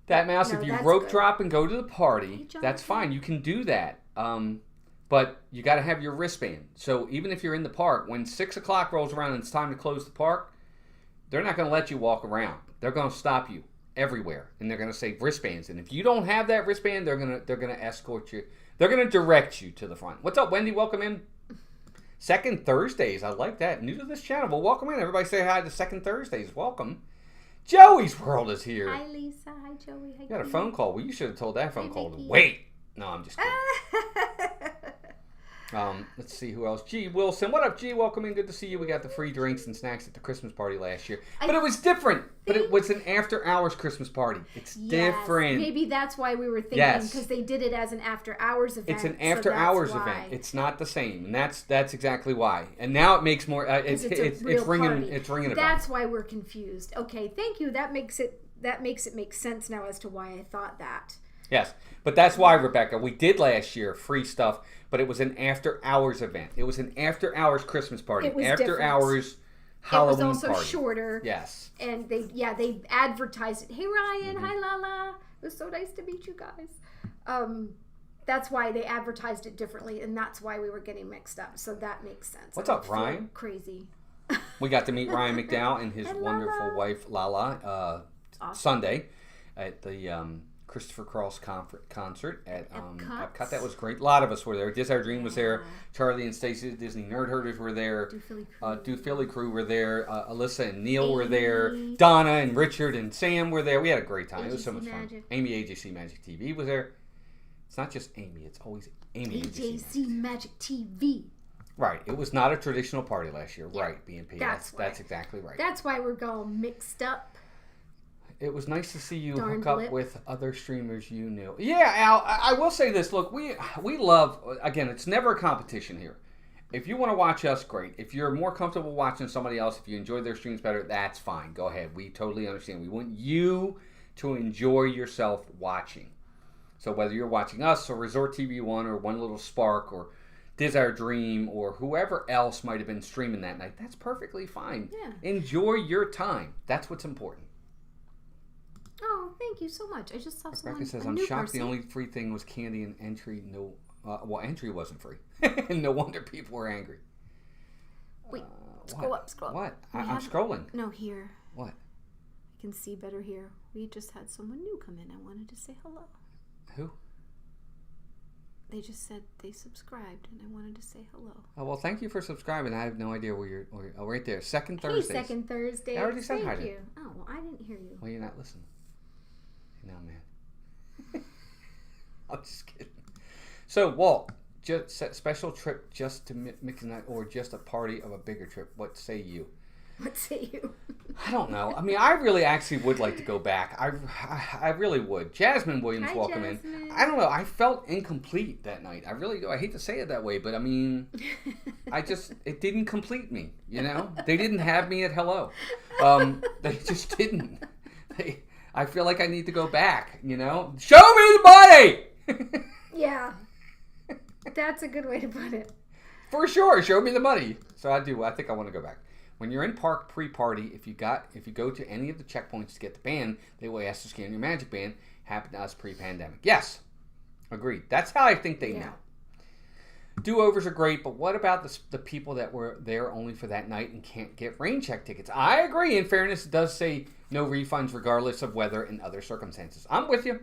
That mouse, if you rope drop and go to the party, that's fine. You can do that. But you got to have your wristband. So even if you're in the park, when 6 o'clock rolls around and it's time to close the park, they're not going to let you walk around. They're going to stop you everywhere, and they're going to say wristbands. And if you don't have that wristband, they're going to escort you. They're going to direct you to the front. What's up, Wendy? Welcome in. Second Thursdays. I like that. New to this channel, but welcome in. Everybody say hi to Second Thursdays. Welcome. Joey's World is here. Hi, Lisa. Hi, Joey. Hi, you got a phone call. Well, you should have told that phone call to wait. No, I'm just kidding. Let's see who else. G. Wilson. What up, G? Welcome in. Good to see you. We got the free drinks and snacks at the Christmas party last year. But it was different. But it was an after-hours Christmas party. It's different. Maybe that's why we were thinking, because they did it as an after-hours event. It's an after-hours event. It's not the same. And that's exactly why. And now it makes more... it's ringing a bell. That's why we're confused. Okay, thank you. That makes it make sense now as to why I thought that. Yes, but that's why, Rebecca, we did last year free stuff, but it was an after-hours event. It was an after-hours Christmas party. It was after-hours Halloween party. It was also shorter. Yes. And they advertised it. Hey, Ryan. Hi, Lala. It was so nice to meet you guys. That's why they advertised it differently, and that's why we were getting mixed up. So that makes sense. What's up, Ryan? Crazy. We got to meet Ryan McDowell and his wonderful wife, Lala, awesome. Sunday at the... Christopher Cross concert at Epcot. That was great. A lot of us were there. Diz Our Dream was there. Charlie and Stacey, Disney Nerd Herders were there. Do Philly Crew were there. Alyssa and Neil were there. Donna and Richard and Sam were there. We had a great time. It was so much fun. Amy, AJC Magic TV was there. It's not just Amy. It's always Amy, AJC Magic TV. Right. It was not a traditional party last year. Yeah. Right, BNP. That's exactly right. That's why we're going mixed up. It was nice to see you hook up with other streamers you knew. Yeah, Al, I will say this. Look, we love, again, it's never a competition here. If you want to watch us, great. If you're more comfortable watching somebody else, if you enjoy their streams better, that's fine. Go ahead. We totally understand. We want you to enjoy yourself watching. So whether you're watching us or Resort TV 1 or One Little Spark or Desire Dream or whoever else might have been streaming that night, that's perfectly fine. Yeah. Enjoy your time. That's what's important. Oh, thank you so much. I just saw someone. Rebecca says, a I'm new shocked person. the only free thing was candy and entry. No, well, entry wasn't free. No wonder people were angry. Wait, scroll up. What? We I'm have- scrolling. No, here. What? I can see better here. We just had someone new come in. I wanted to say hello. Who? They just said they subscribed, and I wanted to say hello. Oh, well, thank you for subscribing. I have no idea where you're. Oh, right there. Second Hey, Thursdays. Second Thursday. I already said hi Thank to you. Oh, well, I didn't hear you. Well, you're not listening. No, man. I'm just kidding. So, Walt, just special trip just to mix and or just a party of a bigger trip. What say you? What say you? I don't know. I mean, I really actually would like to go back. I really would. Jasmine Williams, Hi, welcome Jasmine. in. I don't know. I felt incomplete that night. I really do. I hate to say it that way, but I mean, it didn't complete me, you know? They didn't have me at hello. They just didn't. I feel like I need to go back, you know? Show me the money! Yeah. That's a good way to put it. For sure, show me the money. So I do. I think I want to go back. When you're in park pre-party, if you go to any of the checkpoints to get the band, they will ask to scan your magic band. Happened to us pre-pandemic. Yes, agreed. That's how I think they know. Do-overs are great, but what about the people that were there only for that night and can't get rain check tickets? I agree. In fairness, it does say no refunds regardless of weather and other circumstances. I'm with you.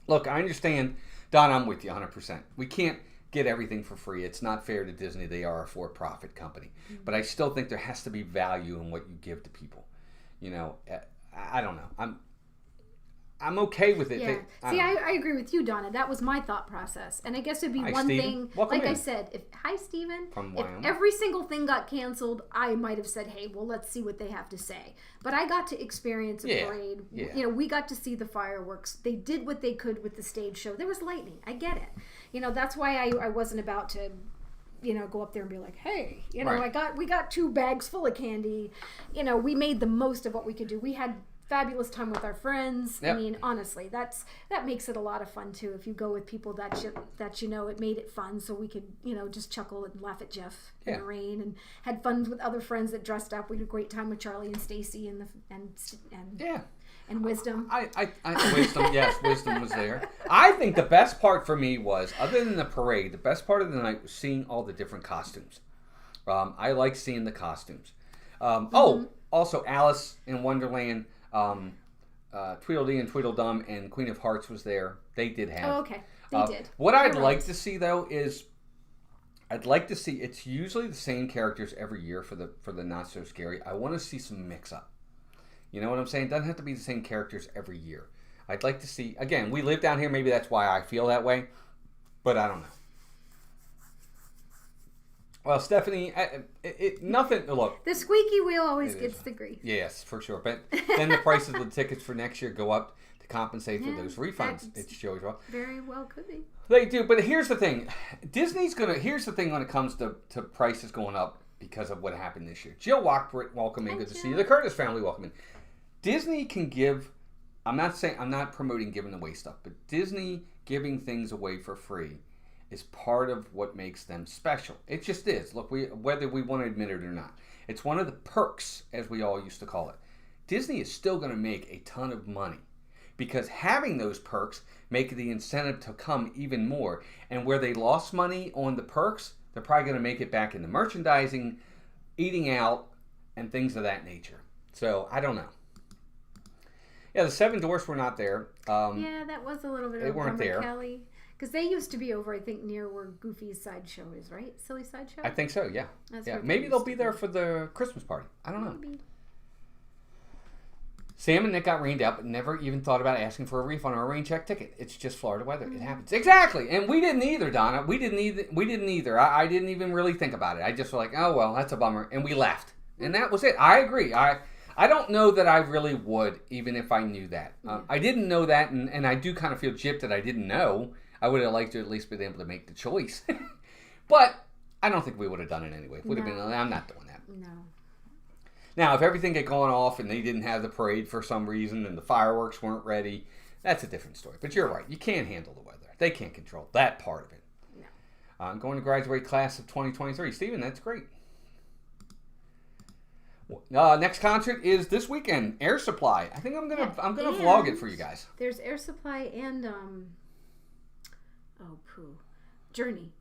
Look, I understand. Don, I'm with you 100%. We can't get everything for free. It's not fair to Disney. They are a for-profit company. But I still think there has to be value in what you give to people. You know, I don't know. I'm okay with it. Yeah. I agree with you, Donna. That was my thought process. And I guess it'd be Hi, one Steven. thing, Welcome like I in. said, hi, Steven. From If Wyoming. every single thing got canceled, I might have said, hey, well, let's see what they have to say. But I got to experience a parade. Yeah. You know, we got to see the fireworks. They did what they could with the stage show. There was lightning. I get it. You know, that's why I wasn't about to, you know, go up there and be like, hey, you know, Right. we got 2 bags full of candy. You know, we made the most of what we could do. We had fabulous time with our friends. Yep. I mean, honestly, that makes it a lot of fun too. If you go with people that you know, it made it fun, so we could, you know, just chuckle and laugh at Jeff in the rain, and had fun with other friends that dressed up. We had a great time with Charlie and Stacy and Wisdom. Wisdom, yes, Wisdom was there. I think the best part for me was, other than the parade, the best part of the night was seeing all the different costumes. I like seeing the costumes. Oh, also Alice in Wonderland, Tweedledee and Tweedledum, and Queen of Hearts was there. They did have. Oh, okay. They did. What I'd You're like right. to see though is, I'd like to see. It's usually the same characters every year for the not so scary. I want to see some mix up. You know what I'm saying? It doesn't have to be the same characters every year. I'd like to see. Again, we live down here. Maybe that's why I feel that way. But I don't know. Well, Stephanie, nothing. Look. The squeaky wheel always gets the grease. Yes, for sure. But then the prices of the tickets for next year go up to compensate for those refunds. It shows well. Very well could be. They do, but here's the thing. Here's the thing when it comes to prices going up because of what happened this year. Jill Walkbrit, welcome in. Good to see you. The Curtis family, welcome in. Disney can give, I'm not promoting giving away stuff, but Disney giving things away for free is part of what makes them special. It just is. Look, whether we want to admit it or not. It's one of the perks, as we all used to call it. Disney is still going to make a ton of money because having those perks make the incentive to come even more. And where they lost money on the perks, they're probably going to make it back in the merchandising, eating out, and things of that nature. So, I don't know. Yeah, the Seven Dwarfs were not there. Yeah, that was a little bit of they weren't there. Kelly. Because they used to be over, I think, near where Goofy's sideshow is, right? Silly sideshow? I think so, yeah. That's Yeah, where they maybe they'll used be to there for the Christmas party. I don't know. Maybe. Sam and Nick got rained out, but never even thought about asking for a refund or a rain check ticket. It's just Florida weather. It happens. Exactly. And we didn't either, Donna. We didn't either. I didn't even really think about it. I just was like, oh, well, that's a bummer. And we left. And that was it. I agree. I don't know that I really would, even if I knew that. I didn't know that, and I do kind of feel gypped that I didn't know. I would have liked to at least been able to make the choice. But I don't think we would have done it anyway. Would have been, I'm not doing that. No. Now, if everything had gone off and they didn't have the parade for some reason and the fireworks weren't ready, That's a different story. But you're right. You can't handle the weather. They can't control that part of it. No. I'm going to graduate class of 2023. Steven, that's great. Next concert is this weekend. Air Supply. I think I'm gonna vlog it for you guys. There's Air Supply and Journey.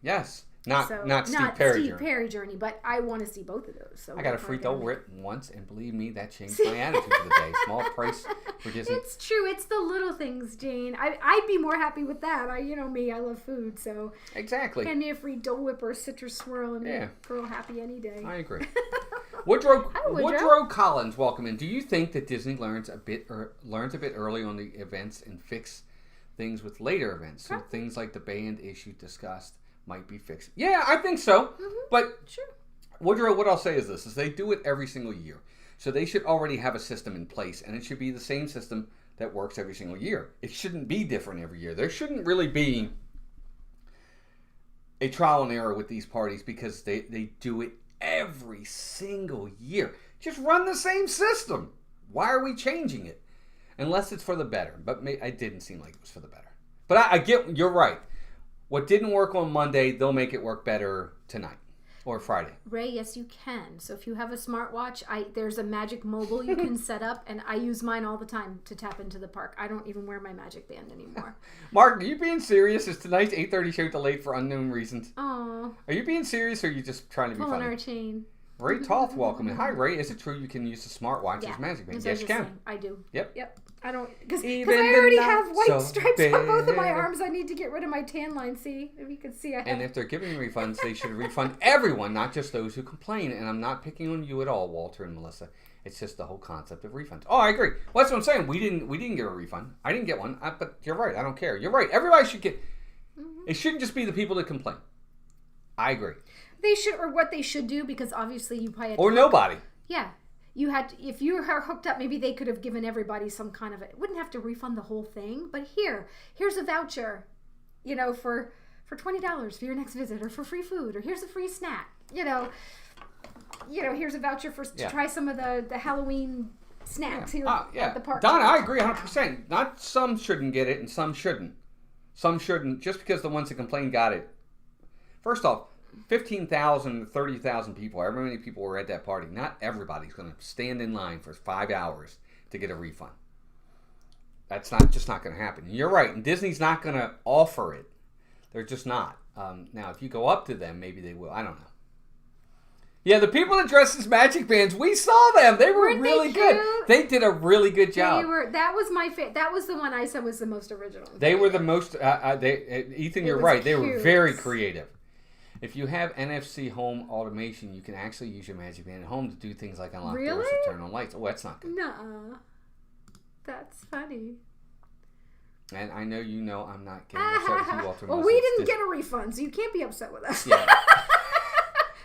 Yes. Not Steve Perry Journey, but I want to see both of those. So I got a free throw written once, and believe me, that changed my attitude for the day. Small price for Disney. It's true. It's the little things, Jane. I'd be more happy with that. I love food, so exactly. Hand me a free Dole Whip or citrus swirl, and a girl happy any day. I agree. Woodrow Collins, welcome in. Do you think that Disney learns a bit early on the events and fix things with later events? So things like the band issue discussed might be fixed. Yeah, I think so. Mm-hmm. But sure. Woodrow, what I'll say is this, is they do it every single year. So they should already have a system in place, and it should be the same system that works every single year. It shouldn't be different every year. There shouldn't really be a trial and error with these parties because they do it every single year. Just run the same system. Why are we changing it? Unless it's for the better. But it didn't seem like it was for the better. But I get, you're right. What didn't work on Monday, they'll make it work better tonight or Friday. Ray, yes, you can. So if you have a smartwatch, there's a Magic Mobile you can set up, and I use mine all the time to tap into the park. I don't even wear my Magic Band anymore. Marc, are you being serious? Is tonight's 8:30 show delayed for unknown reasons? Oh. Are you being serious, or are you just trying to be funny? Pulling our chain. Ray Toth, welcome in. Hi, Ray. Is it true you can use the smartwatch as Magic Band? Yes, you can. I do. Yep. I don't, because I already have white stripes on both of my arms. I need to get rid of my tan line. See, if you can see, I have. And if they're giving refunds, they should refund everyone, not just those who complain. And I'm not picking on you at all, Walter and Melissa. It's just the whole concept of refunds. Oh, I agree. Well, that's what I'm saying. We didn't get a refund. I didn't get one. But you're right. I don't care. You're right. Everybody should get. Mm-hmm. It shouldn't just be the people that complain. I agree. They should, or what they should do, because obviously you probably had or nobody. Yeah. You had to, if you were hooked up, maybe they could have given everybody some kind of it. Wouldn't have to refund the whole thing, but here's a voucher, for $20 for your next visit, or for free food, or here's a free snack. Here's a voucher to try some of the Halloween snacks here at the park. Donna, I agree 100%. Not some shouldn't get it and some shouldn't. Some shouldn't just because the ones that complain got it. First off, 15,000 to 30,000 people, however many people were at that party, not everybody's going to stand in line for 5 hours to get a refund. That's just not going to happen. You're right, and Disney's not going to offer it. They're just not. Now, if you go up to them, maybe they will. I don't know. Yeah, the people that dressed as Magic Bands, we saw them. They were really good. They did a really good job. That was my favorite. That was the one I said was the most original. They were the most. Ethan, you're right. They were very creative. If you have NFC home automation, you can actually use your Magic Band at home to do things like unlock doors or turn on lights. Oh, that's not good. Nuh-uh. That's funny. And I know I'm not getting upset with you, Walter. Well, we didn't get a refund, so you can't be upset with us. Yeah.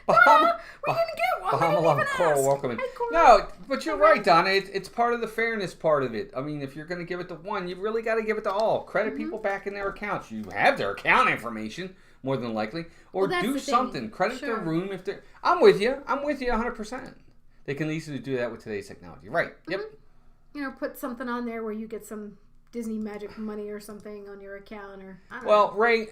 We didn't get one. Bahama Coral, welcome in. No, but you're right, Donna. It's part of the fairness part of it. I mean, if you're going to give it to one, you really got to give it to all. Credit people back in their accounts. You have their account information, more than likely. Or do something. Credit their room if they're... I'm with you 100%. They can easily do that with today's technology. Right. Yep. Put something on there where you get some Disney magic money or something on your account. Or I don't know. Ray,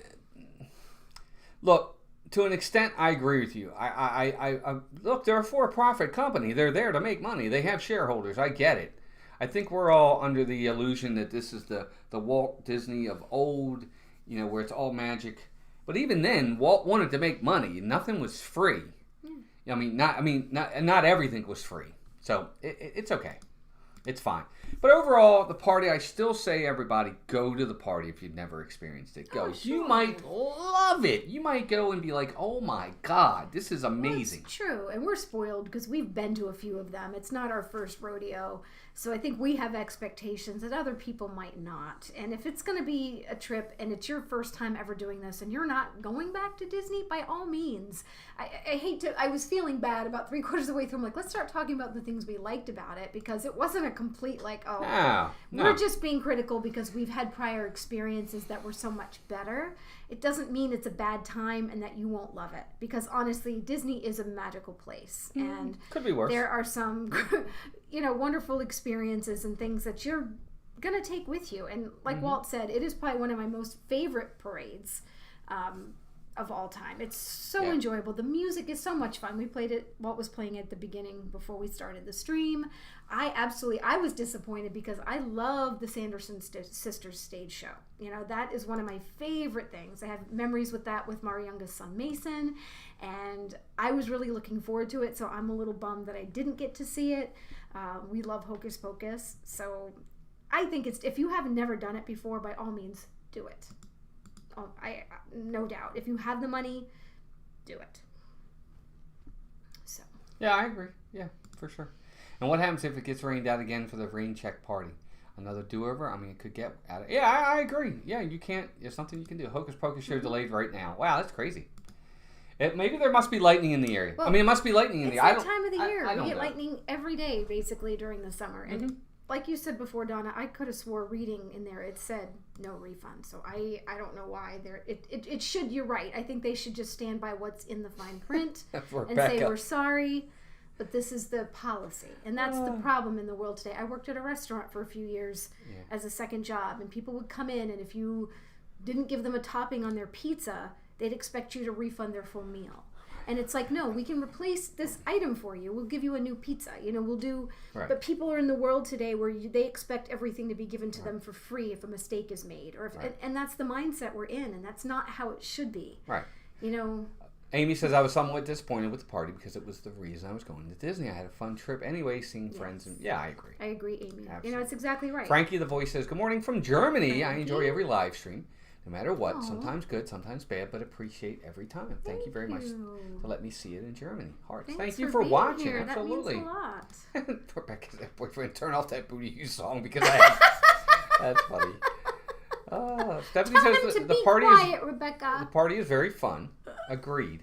look... To an extent, I agree with you. I look, they're a for-profit company. They're there to make money. They have shareholders. I get it. I think we're all under the illusion that this is the Walt Disney of old, where it's all magic. But even then, Walt wanted to make money. Nothing was free. Not everything was free. So it's okay. It's fine. But overall, the party, I still say everybody go to the party if you've never experienced it. Go. Oh, sure. You might love it. You might go and be like, oh my God, this is amazing. Well, it's true. And we're spoiled because we've been to a few of them. It's not our first rodeo. So I think we have expectations that other people might not. And if it's going to be a trip and it's your first time ever doing this and you're not going back to Disney, by all means. I was feeling bad about 3/4 of the way through. I'm like, let's start talking about the things we liked about it, because it wasn't a complete No. We're just being critical because we've had prior experiences that were so much better. It doesn't mean it's a bad time and that you won't love it, because honestly, Disney is a magical place, and could be worse. There are some, wonderful experiences and things that you're going to take with you. And like Walt said, it is probably one of my most favorite parades of all time. It's so enjoyable. The music is so much fun. We played it, Walt was playing it at the beginning before we started the stream. I was disappointed because I love the Sanderson sisters stage show. You know, that is one of my favorite things. I have memories with that with Mari Younga's son Mason, and I was really looking forward to it, so I'm a little bummed that I didn't get to see it. We love Hocus Pocus, so I think if you have never done it before, by all means, do it. Oh, no doubt. If you have the money, do it. So. Yeah, I agree. Yeah, for sure. And what happens if it gets rained out again for the rain check party? Another do-over? I mean, it could get out of... Yeah, I agree. Yeah, you can't... There's something you can do. Hocus Pocus show delayed right now. Wow, that's crazy. Maybe there must be lightning in the area. Well, I mean, it must be lightning in the area. It's that time of the year. We get lightning every day, basically, during the summer. And like you said before, Donna, I could have swore reading in there, it said no refund. So I don't know why. It should... You're right. I think they should just stand by what's in the fine print and say, we're sorry. But this is the policy. And that's the problem in the world today. I worked at a restaurant for a few years as a second job. And people would come in, and if you didn't give them a topping on their pizza, they'd expect you to refund their full meal. And it's like, no, we can replace this item for you. We'll give you a new pizza. You know, we'll do... Right. But people are in the world today where they expect everything to be given to them for free if a mistake is made. Or if, and that's the mindset we're in. And that's not how it should be. Right. You know... Amy says, I was somewhat disappointed with the party because it was the reason I was going to Disney. I had a fun trip anyway, seeing friends. And I agree. I agree, Amy. Absolutely. You know, it's exactly right. Frankie the Voice says, good morning from Germany. I enjoy every live stream, no matter what. Aww. Sometimes good, sometimes bad, but appreciate every time. Thank you very much to let me see it in Germany. Hearts. Thank you for watching. Here. Absolutely. That means a lot. Rebecca's boyfriend, turn off that Booty You song because I have... That's funny. Stephanie says the party quiet, Rebecca. The party is very fun. Agreed.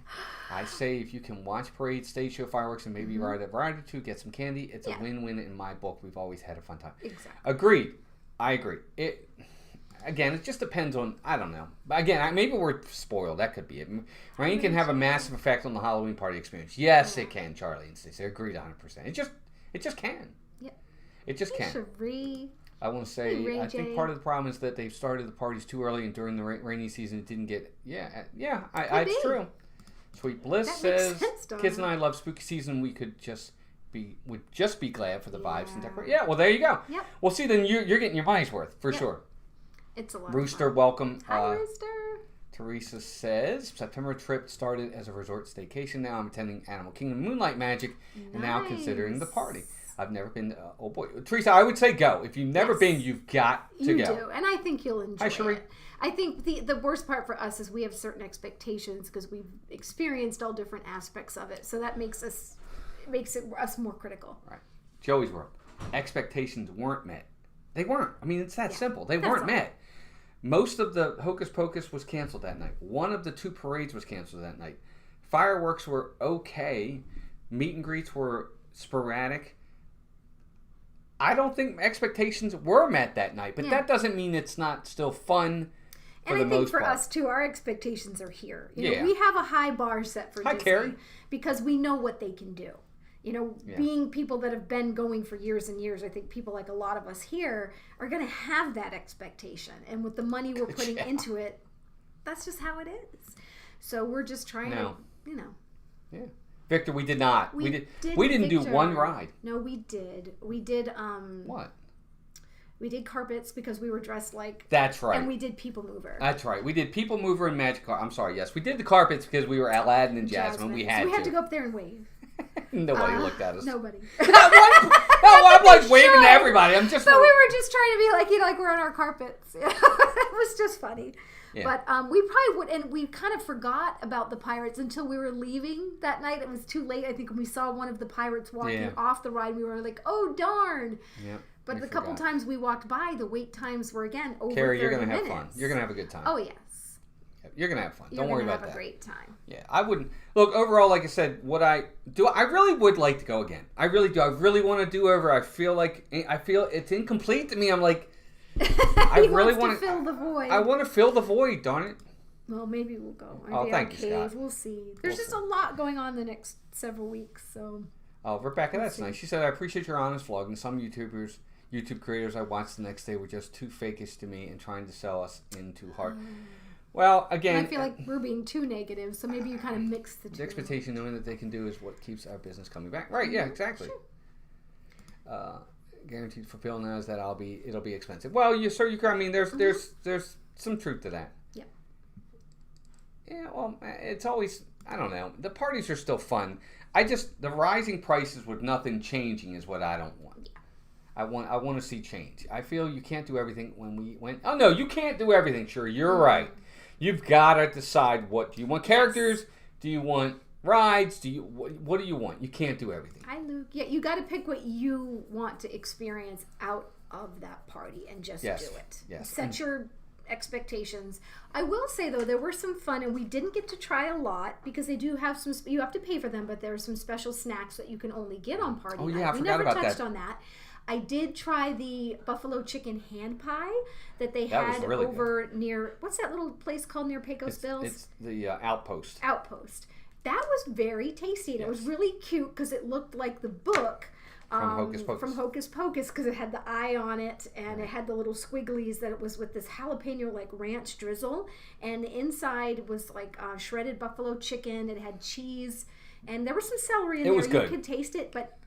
I say if you can watch parade, stage show, fireworks, and maybe ride a variety too, get some candy, it's a win-win in my book. We've always had a fun time. Exactly. Agreed. I agree. It just depends on, I don't know. Again, maybe we're spoiled. That could be it. Rain can have a massive effect on the Halloween party experience. Yes, it can, Charlie and Stacey. Agreed 100%. It just can. Yeah. It just can. Cherie. I want to say, I think part of the problem is that they've started the parties too early, and during the rainy season, it didn't get. It's true. Sweet Bliss says, "Kids and I love spooky season. We would just be glad for the vibes and decoration." Yeah, well, there you go. Yep. Well, see, then you're getting your money's worth for sure. It's a lot. Rooster, of fun. Welcome. Hi, Rooster. Teresa says, September trip started as a resort staycation. Now I'm attending Animal Kingdom Moonlight Magic, and now considering the party. I've never been. Oh boy, Teresa, I would say go. If you've never been, you've got to go. You do, and I think you'll enjoy it. I think the worst part for us is we have certain expectations because we've experienced all different aspects of it, so that makes us more critical. Right, Joey's World. Expectations weren't met. They weren't. I mean, it's that simple. They weren't met. Most of the Hocus Pocus was canceled that night. One of the 2 parades was canceled that night. Fireworks were okay. Meet and greets were sporadic. I don't think expectations were met that night, but that doesn't mean it's not still fun for the most part. And I think for us, too, our expectations are here. You know, we have a high bar set for Disney Carrie. Because we know what they can do. You know, being people that have been going for years and years, I think people like a lot of us here are going to have that expectation. And with the money we're putting into it, that's just how it is. So we're just trying to, you know. Yeah. Victor, we did not. We didn't do one ride. No, we did. We did what? We did carpets because we were dressed like. That's right. And we did People Mover. That's right. We did People Mover and Magic Carpet. I'm sorry. Yes, we did the carpets because we were Aladdin and Jasmine. We had to go up there and wave. Nobody looked at us. Nobody. I'm like waving to everybody. I'm just. So we were just trying to be like, you know, like we're on our carpets. It was just funny. Yeah. But we probably would, and we kind of forgot about the pirates until we were leaving that night. It was too late, I think, when we saw one of the pirates walking off the ride. We were like, oh, darn. Yeah. But the couple times we walked by, the wait times were, again, over 30 minutes. Carrie, you're going to have fun. You're going to have a good time. Oh, yes. You're going to have fun. Don't worry about that. You're going to have a great time. Yeah, I wouldn't. Look, overall, like I said, I really would like to go again. I really do. I really want to do over. I feel it's incomplete to me. I'm like, I really want to fill the void. I want to fill the void, darn it. Well, maybe we'll go. Thank you, Scott. We'll see. There's just a lot going on the next several weeks, so. Oh, Rebecca, that's nice. She said, I appreciate your honest vlogging. Some YouTubers YouTube creators I watched the next day were just too fakish to me and trying to sell us in too hard. Well, again, And I feel like we're being too negative, so maybe you kind of mix the two. the expectation knowing that they can do is what keeps our business coming back. Right, yeah, exactly. Guaranteed fulfill now is that it'll be expensive. Well, you I mean, there's some truth to that. Yeah. Yeah, well, it's always, I don't know. The parties are still fun. The rising prices with nothing changing is what I don't want. Yeah. I want to see change. I feel you can't do everything oh no, you can't do everything. Sure, you're right. You've got to decide what do you want. Characters? Do you want rides? What do you want? You can't do everything. Hi, Luke. Yeah, you got to pick what you want to experience out of that party and just do it. Yes. Set your expectations. I will say though, there were some fun, and we didn't get to try a lot because they do have some. You have to pay for them, but there are some special snacks that you can only get on party night. I forgot about that. We never touched on that. I did try the buffalo chicken hand pie that they had really over near, what's that little place called near Pecos Bills? It's the Outpost. Outpost. That was very tasty. And it was really cute because it looked like the book From Hocus Pocus. From Hocus Pocus, because it had the eye on it, and it had the little squigglies that it was with this jalapeno like ranch drizzle, and the inside was like shredded buffalo chicken. It had cheese, and there was some celery in there. Was good. You could taste it, but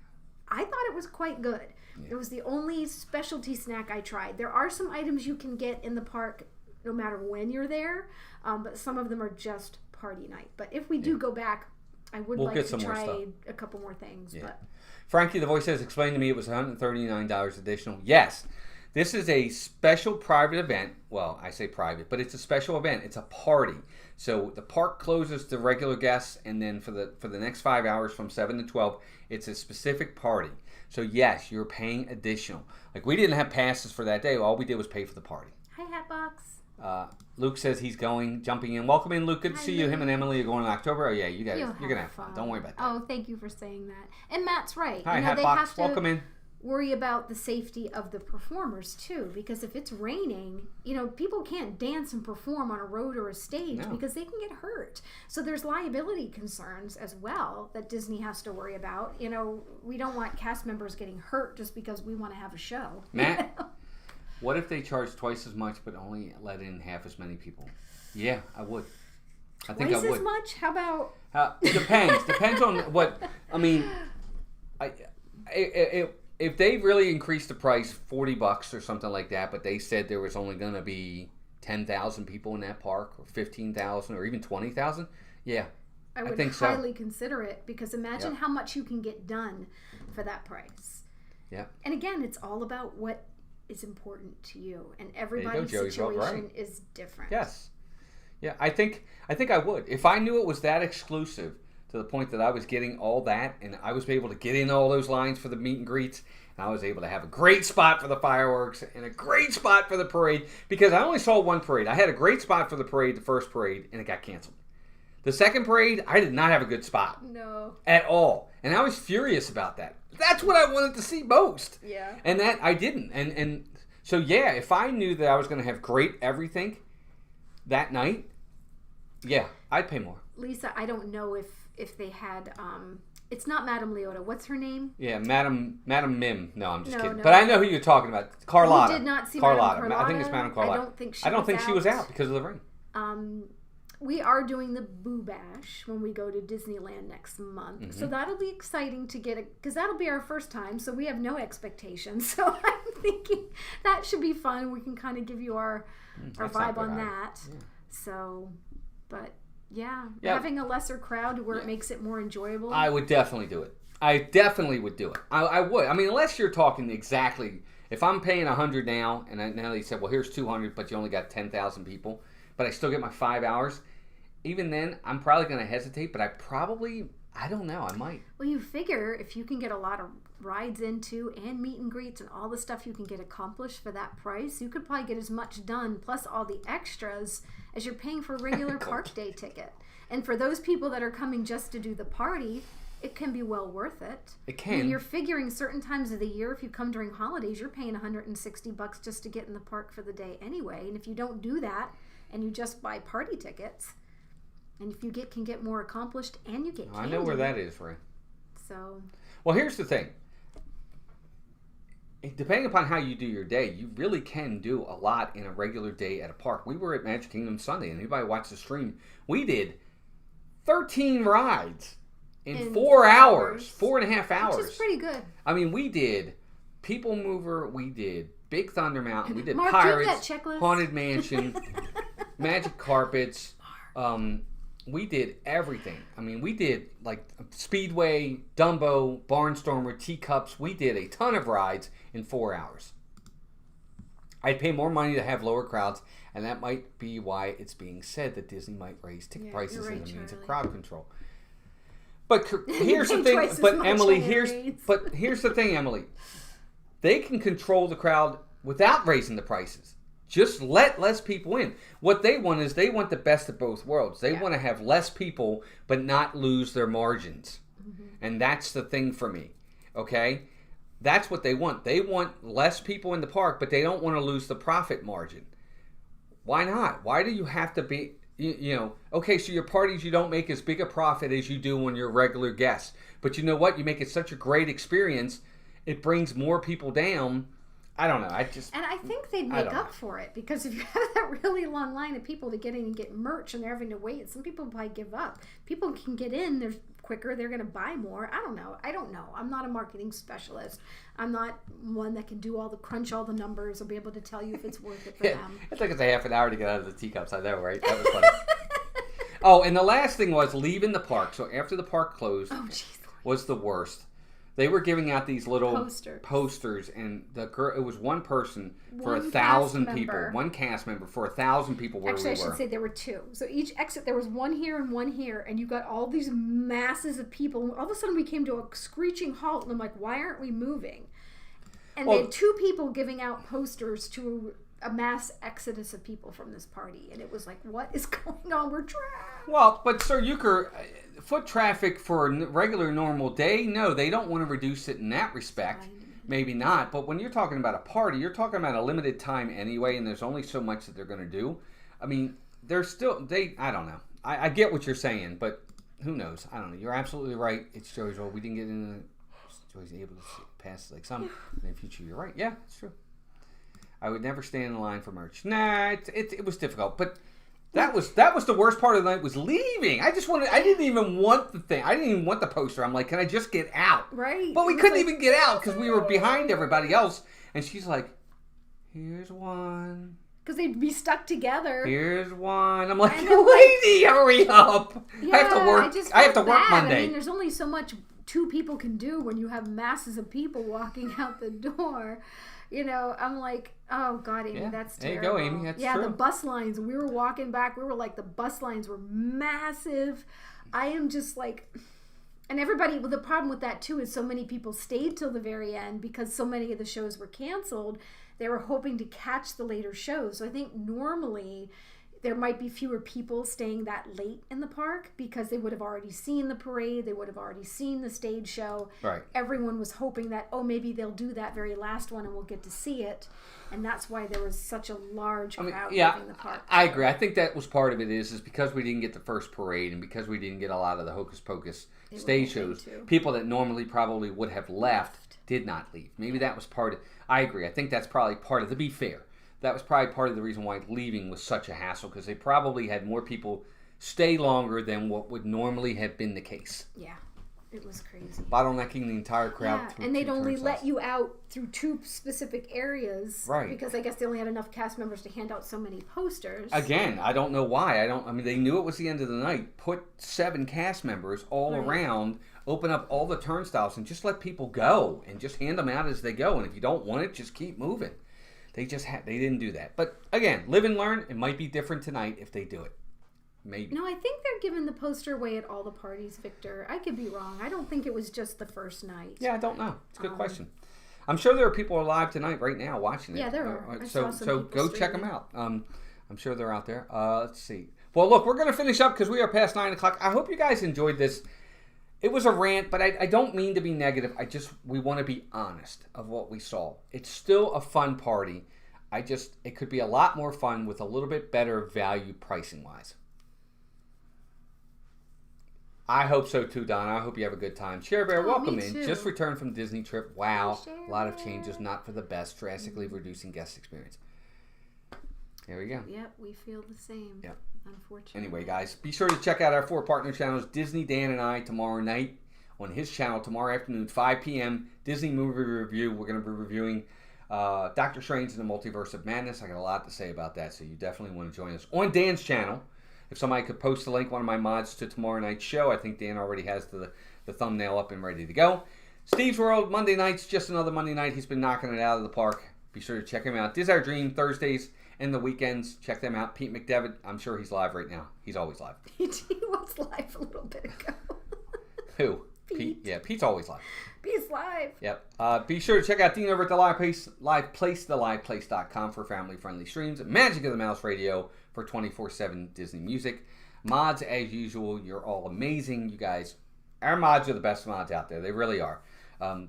I thought it was quite good. It was the only specialty snack I tried. There are some items you can get in the park no matter when you're there, but some of them are just party night. But if we do go back, I would like to try a couple more things. Yeah. But Frankie the voice says, explain to me it was $139 additional. Yes, this is a special private event. Well, I say private, but it's a special event. It's a party. So the park closes to regular guests, and then for the next 5 hours from 7 to 12, it's a specific party. So yes, you're paying additional. Like, we didn't have passes for that day. All we did was pay for the party. hi, Hatbox. Luke says he's jumping in. Welcome in, Luke. Good to see you. Him and Emily are going in October. Oh yeah, you're gonna have fun. Don't worry about that. Oh, thank you for saying that. And Matt's right. Hi, they Hatbox. have to Welcome in. worry about the safety of the performers too, because if it's raining, people can't dance and perform on a road or a stage because they can get hurt. So there's liability concerns as well that Disney has to worry about. We don't want cast members getting hurt just because we want to have a show. Matt, what if they charge twice as much but only let in half as many people? Yeah, I would. I think I would. Twice as much? How about? It depends. Depends on what. I mean, if they really increased the price $40 or something like that, but they said there was only going to be 10,000 people in that park, or 15,000, or even 20,000, yeah, I would think highly consider it, because imagine how much you can get done for that price. Yeah. And again, it's all about what is important to you, and everybody's situation is different. Yes. Yeah, I think I would. If I knew it was that exclusive to the point that I was getting all that, and I was able to get in all those lines for the meet and greets, and I was able to have a great spot for the fireworks and a great spot for the parade, because I only saw one parade. I had a great spot for the parade, the first parade, and it got canceled. The second parade, I did not have a good spot. No. At all. And I was furious about that. That's what I wanted to see most. Yeah. And that I didn't. And so, yeah, if I knew that I was going to have great everything that night, yeah, I'd pay more. Lisa, I don't know if they had, it's not Madame Leota. What's her name? Yeah, Madame Mim. No, I'm just kidding. No. But I know who you're talking about. Carlotta. We did not see Carlotta. Madame Carlotta. I think it's Madame Carlotta. I don't think she was out because of the rain. We are doing the Boo Bash when we go to Disneyland next month. Mm-hmm. So that'll be exciting to get because that'll be our first time, so we have no expectations. So I'm thinking that should be fun. We can kind of give you our vibe on that. Yeah. So, but yeah, having a lesser crowd where it makes it more enjoyable. I would definitely do it. I definitely would do it. I would. I mean, unless you're talking exactly, if I'm paying $100 now, and now they said, well, here's $200, but you only got 10,000 people, but I still get my 5 hours. Even then, I'm probably going to hesitate, but I don't know, I might. Well, you figure if you can get a lot of rides into and meet and greets and all the stuff you can get accomplished for that price, you could probably get as much done, plus all the extras, as you're paying for a regular park day ticket. And for those people that are coming just to do the party, it can be well worth it. It can. I mean, you're figuring certain times of the year, if you come during holidays, you're paying $160 just to get in the park for the day anyway. And if you don't do that, and you just buy party tickets, and if you can get more accomplished, and you get candy. I know where that is, Ray. So. Well, here's the thing. depending upon how you do your day, you really can do a lot in a regular day at a park. We were at Magic Kingdom Sunday, and anybody watched the stream, we did 13 rides in 4 hours, 4.5 hours. Which is pretty good. I mean, we did People Mover, we did Big Thunder Mountain, we did Marc, Pirates, do you have that checklist? Haunted Mansion, Magic Carpets. We did everything. I mean, we did like Speedway, Dumbo, Barnstormer, Teacups. We did a ton of rides in 4 hours. I'd pay more money to have lower crowds, and that might be why it's being said that Disney might raise ticket prices as a means of crowd control. But here's the thing. But Emily, here's the thing, Emily. They can control the crowd without raising the prices. Just let less people in. What they want is they want the best of both worlds. They want to have less people but not lose their margins. Mm-hmm. And that's the thing for me. Okay? That's what they want. They want less people in the park, but they don't want to lose the profit margin. Why not? Why do you have to be, okay, so your parties, you don't make as big a profit as you do on your regular guests. But you know what? You make it such a great experience. It brings more people down. I don't know. And I think they'd make up for it, because if you have that really long line of people to get in and get merch and they're having to wait, some people probably give up. People can get in, they're quicker, they're going to buy more. I don't know. I'm not a marketing specialist. I'm not one that can crunch all the numbers or be able to tell you if it's worth it for them. It took us a half an hour to get out of the teacups. I know, right? That was funny. Oh, and the last thing was leaving the park. So after the park closed, was the worst. They were giving out these little posters, and it was one person for 1,000 people. One cast member for 1,000 people where we were. Actually, I should say there were two. So each exit, there was one here and one here, and you got all these masses of people. All of a sudden, we came to a screeching halt, and I'm like, why aren't we moving? And they had two people giving out posters to a mass exodus of people from this party, and it was like, what is going on? We're trapped. Well, but Sir Euchre, foot traffic for a regular normal day, no, they don't want to reduce it in that respect. Maybe not, but when you're talking about a party, you're talking about a limited time anyway, and there's only so much that they're going to do. I mean, I don't know. I get what you're saying, but who knows? I don't know. You're absolutely right. It's Joey's role. We didn't get in Joey's able to pass like some in the future. You're right. Yeah, it's true. I would never stand in line for merch. Nah, it was difficult, but that was the worst part of the night was leaving. I didn't even want the thing. I didn't even want the poster. I'm like, can I just get out? Right. But we couldn't even get out because we were behind everybody else. And she's like, here's one. Because they'd be stuck together. Here's one. I'm like, lady, hurry up. Yeah, I have to work Monday. I mean, there's only so much two people can do when you have masses of people walking out the door. I'm like, oh God, Amy, that's terrible. There you go, Amy. That's true. The bus lines. We were walking back. We were like, the bus lines were massive. I am just like, and everybody. Well, the problem with that too is so many people stayed till the very end because so many of the shows were canceled. They were hoping to catch the later shows. So I think normally there might be fewer people staying that late in the park because they would have already seen the parade. They would have already seen the stage show. Right. Everyone was hoping that, maybe they'll do that very last one and we'll get to see it. And that's why there was such a large crowd leaving the park. I agree. I think that was part of it is because we didn't get the first parade and because we didn't get a lot of the Hocus Pocus stage shows, people that normally probably would have left did not leave. Maybe that was part of it. I agree. I think that's probably part of it. To be fair, that was probably part of the reason why leaving was such a hassle because they probably had more people stay longer than what would normally have been the case. Yeah, it was crazy. Bottlenecking the entire crowd. Yeah, and they'd only let you out through two specific areas. Right. Because I guess they only had enough cast members to hand out so many posters. Again, I don't know why. They knew it was the end of the night. Put 7 cast members all around, open up all the turnstiles, and just let people go and just hand them out as they go. And if you don't want it, just keep moving. They didn't do that. But again, live and learn. It might be different tonight if they do it. Maybe. No, I think they're giving the poster away at all the parties, Victor. I could be wrong. I don't think it was just the first night. Yeah, I don't know. It's a good question. I'm sure there are people alive tonight right now watching it. Yeah, there are. So go check them out. I'm sure they're out there. Let's see. Well, look, we're going to finish up because we are past 9 o'clock. I hope you guys enjoyed this. It was a rant, but I don't mean to be negative. We want to be honest of what we saw. It's still a fun party. It could be a lot more fun with a little bit better value pricing wise. I hope so too, Donna. I hope you have a good time. Cher Bear, Oh, welcome me in. too. Just returned from Disney trip. Wow. Hi, Cher A lot of Bear. changes, not for the best. Drastically reducing guest experience. There we go. Yep, we feel the same. Yep. Unfortunately. Anyway, guys, be sure to check out our 4 partner channels, Disney Dan and I, tomorrow night on his channel, tomorrow afternoon, 5 p.m., Disney movie review. We're going to be reviewing Doctor Strange and the Multiverse of Madness. I got a lot to say about that, so you definitely want to join us. On Dan's channel, if somebody could post a link, one of my mods, to tomorrow night's show, I think Dan already has the thumbnail up and ready to go. Steve's World, Monday nights, just another Monday night. He's been knocking it out of the park. Be sure to check him out. This Our Dream, Thursdays and the weekends. Check them out. Pete McDevitt, I'm sure he's live right now. He's always live. He was live a little bit ago. Who? Pete. Yeah, Pete's always live. He's live. Yep. Be sure to check out Dean over at the Live Place, theliveplace.com for family-friendly streams. Magic of the Mouse Radio for 24/7 Disney music. Mods, as usual, you're all amazing. You guys, our mods are the best mods out there. They really are.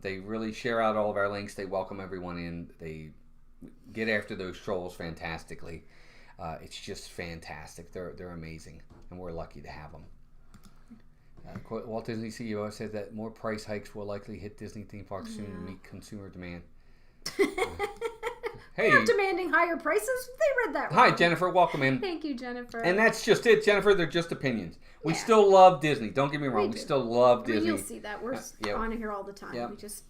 They really share out all of our links. They welcome everyone in. They get after those trolls fantastically. It's just fantastic. They're amazing, and we're lucky to have them. Walt Disney CEO said that more price hikes will likely hit Disney theme parks soon to meet consumer demand. Hey, They're not demanding higher prices. They read that wrong. Hi, Jennifer. Welcome in. Thank you, Jennifer. And that's just it, Jennifer. They're just opinions. We Yeah. still love Disney. Don't get me wrong. We do. still love Disney. You'll see that. We're yeah. on here all the time. Yeah. We just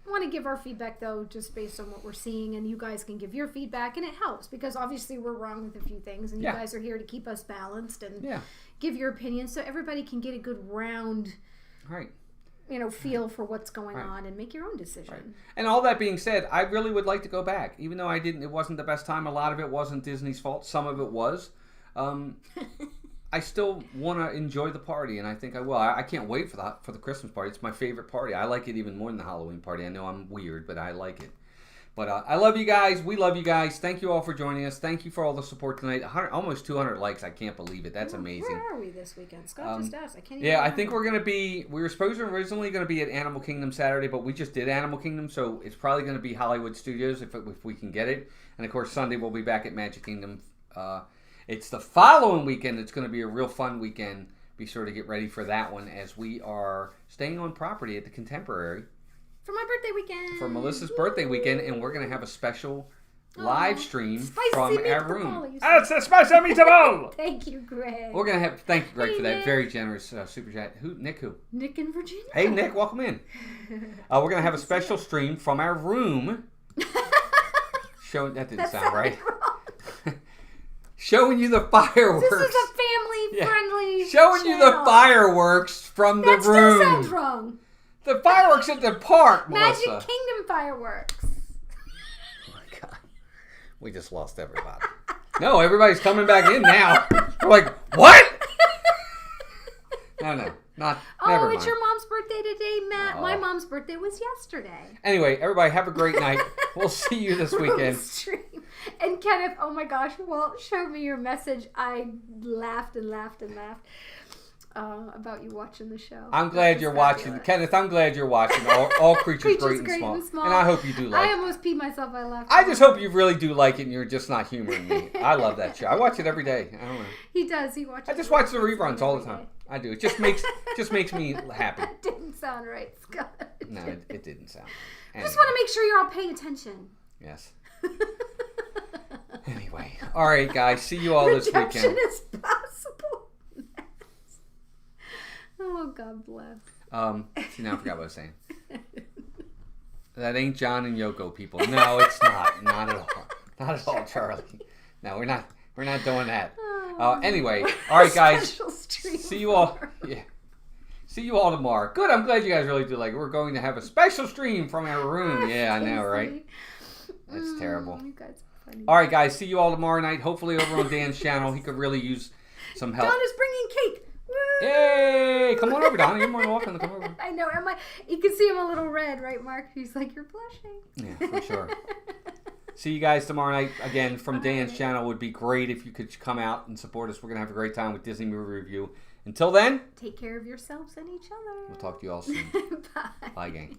want to give our feedback, though, just based on what we're seeing, and you guys can give your feedback, and it helps because obviously we're wrong with a few things, and you Yeah. guys are here to keep us balanced and Yeah. give your opinion so everybody can get a good round, Right. feel for what's going Right. on and make your own decision. Right. And all that being said, I really would like to go back, even though it wasn't the best time. A lot of it wasn't Disney's fault. Some of it was. I still want to enjoy the party, and I think I will. I can't wait for the Christmas party. It's my favorite party. I like it even more than the Halloween party. I know I'm weird, but I like it. But I love you guys. We love you guys. Thank you all for joining us. Thank you for all the support tonight. Almost 200 likes. I can't believe it. That's amazing. Where are we this weekend? Scott just asked. I can't even Yeah, I remember. think we're going to be... We were originally going to be at Animal Kingdom Saturday, but we just did Animal Kingdom, so it's probably going to be Hollywood Studios if we can get it. And, of course, Sunday we'll be back at Magic Kingdom. It's the following weekend. It's going to be a real fun weekend. Be sure to get ready for that one as we are staying on property at the Contemporary For my birthday weekend. for Melissa's birthday weekend, and we're going to have a special live stream Spicy from our meatball, room. you It's a spicy meatball! Thank you, Greg. We're going to have... Thank you, Greg, Hey, for that Nick. very generous super chat. Nick who? Nick in Virginia. Hey, Nick, welcome in. We're going to have a special stream from our room. That didn't sound right. wrong. Showing you the fireworks. This is a family-friendly Showing you the channel. fireworks from the That room. still sounds wrong. The fireworks at the park, Magic Melissa. Kingdom fireworks. Oh my God. We just lost everybody. No, everybody's coming back in now. We're like, what? No, never Oh, mind. it's your mom's birthday today, Matt. My Oh. mom's birthday was yesterday. Anyway, everybody have a great night. We'll see you this weekend. Stream. And Kenneth, oh my gosh, Walt showed me your message. I laughed and laughed and laughed about you watching the show. I'm glad you're watching. Kenneth, I'm glad you're watching All Creatures Great and Small. And I hope you do like I it. almost peed myself. I laughed. I just hope you really do like it and you're just not humoring me. I love that show. I watch it every day. I don't know. He does. He watches. I just watch the reruns reruns all the every time. day. I do. It just makes me happy. That didn't sound right, Scott. No, it didn't sound right. I just want to make sure you're all paying attention. Yes. Anyway. All right, guys. See you all this Redemption weekend. is possible. Oh, God bless. See, now I forgot what I was saying. That ain't John and Yoko, people. No, it's not. Not at all. Not at all, Charlie. No, we're not doing that. Anyway, all right, guys. Special stream See you all. tomorrow. Yeah. See you all tomorrow. Good. I'm glad you guys really do like it. We're going to have a special stream from our room. Yeah, I know, right? That's terrible. You guys are funny. All right, guys. See you all tomorrow night. Hopefully over on Dan's channel. He could really use some help. Donna's bringing cake. Woo! Yay! Come on over, Donna. You're more than welcome to come over. I know. You can see him a little red, right, Mark? He's like, you're blushing. Yeah, for sure. See you guys tomorrow night. Again, from Dan's channel. Would be great if you could come out and support us. We're going to have a great time with Disney Movie Review. Until then, Take care of yourselves and each other. we'll talk to you all soon. Bye. Bye, gang.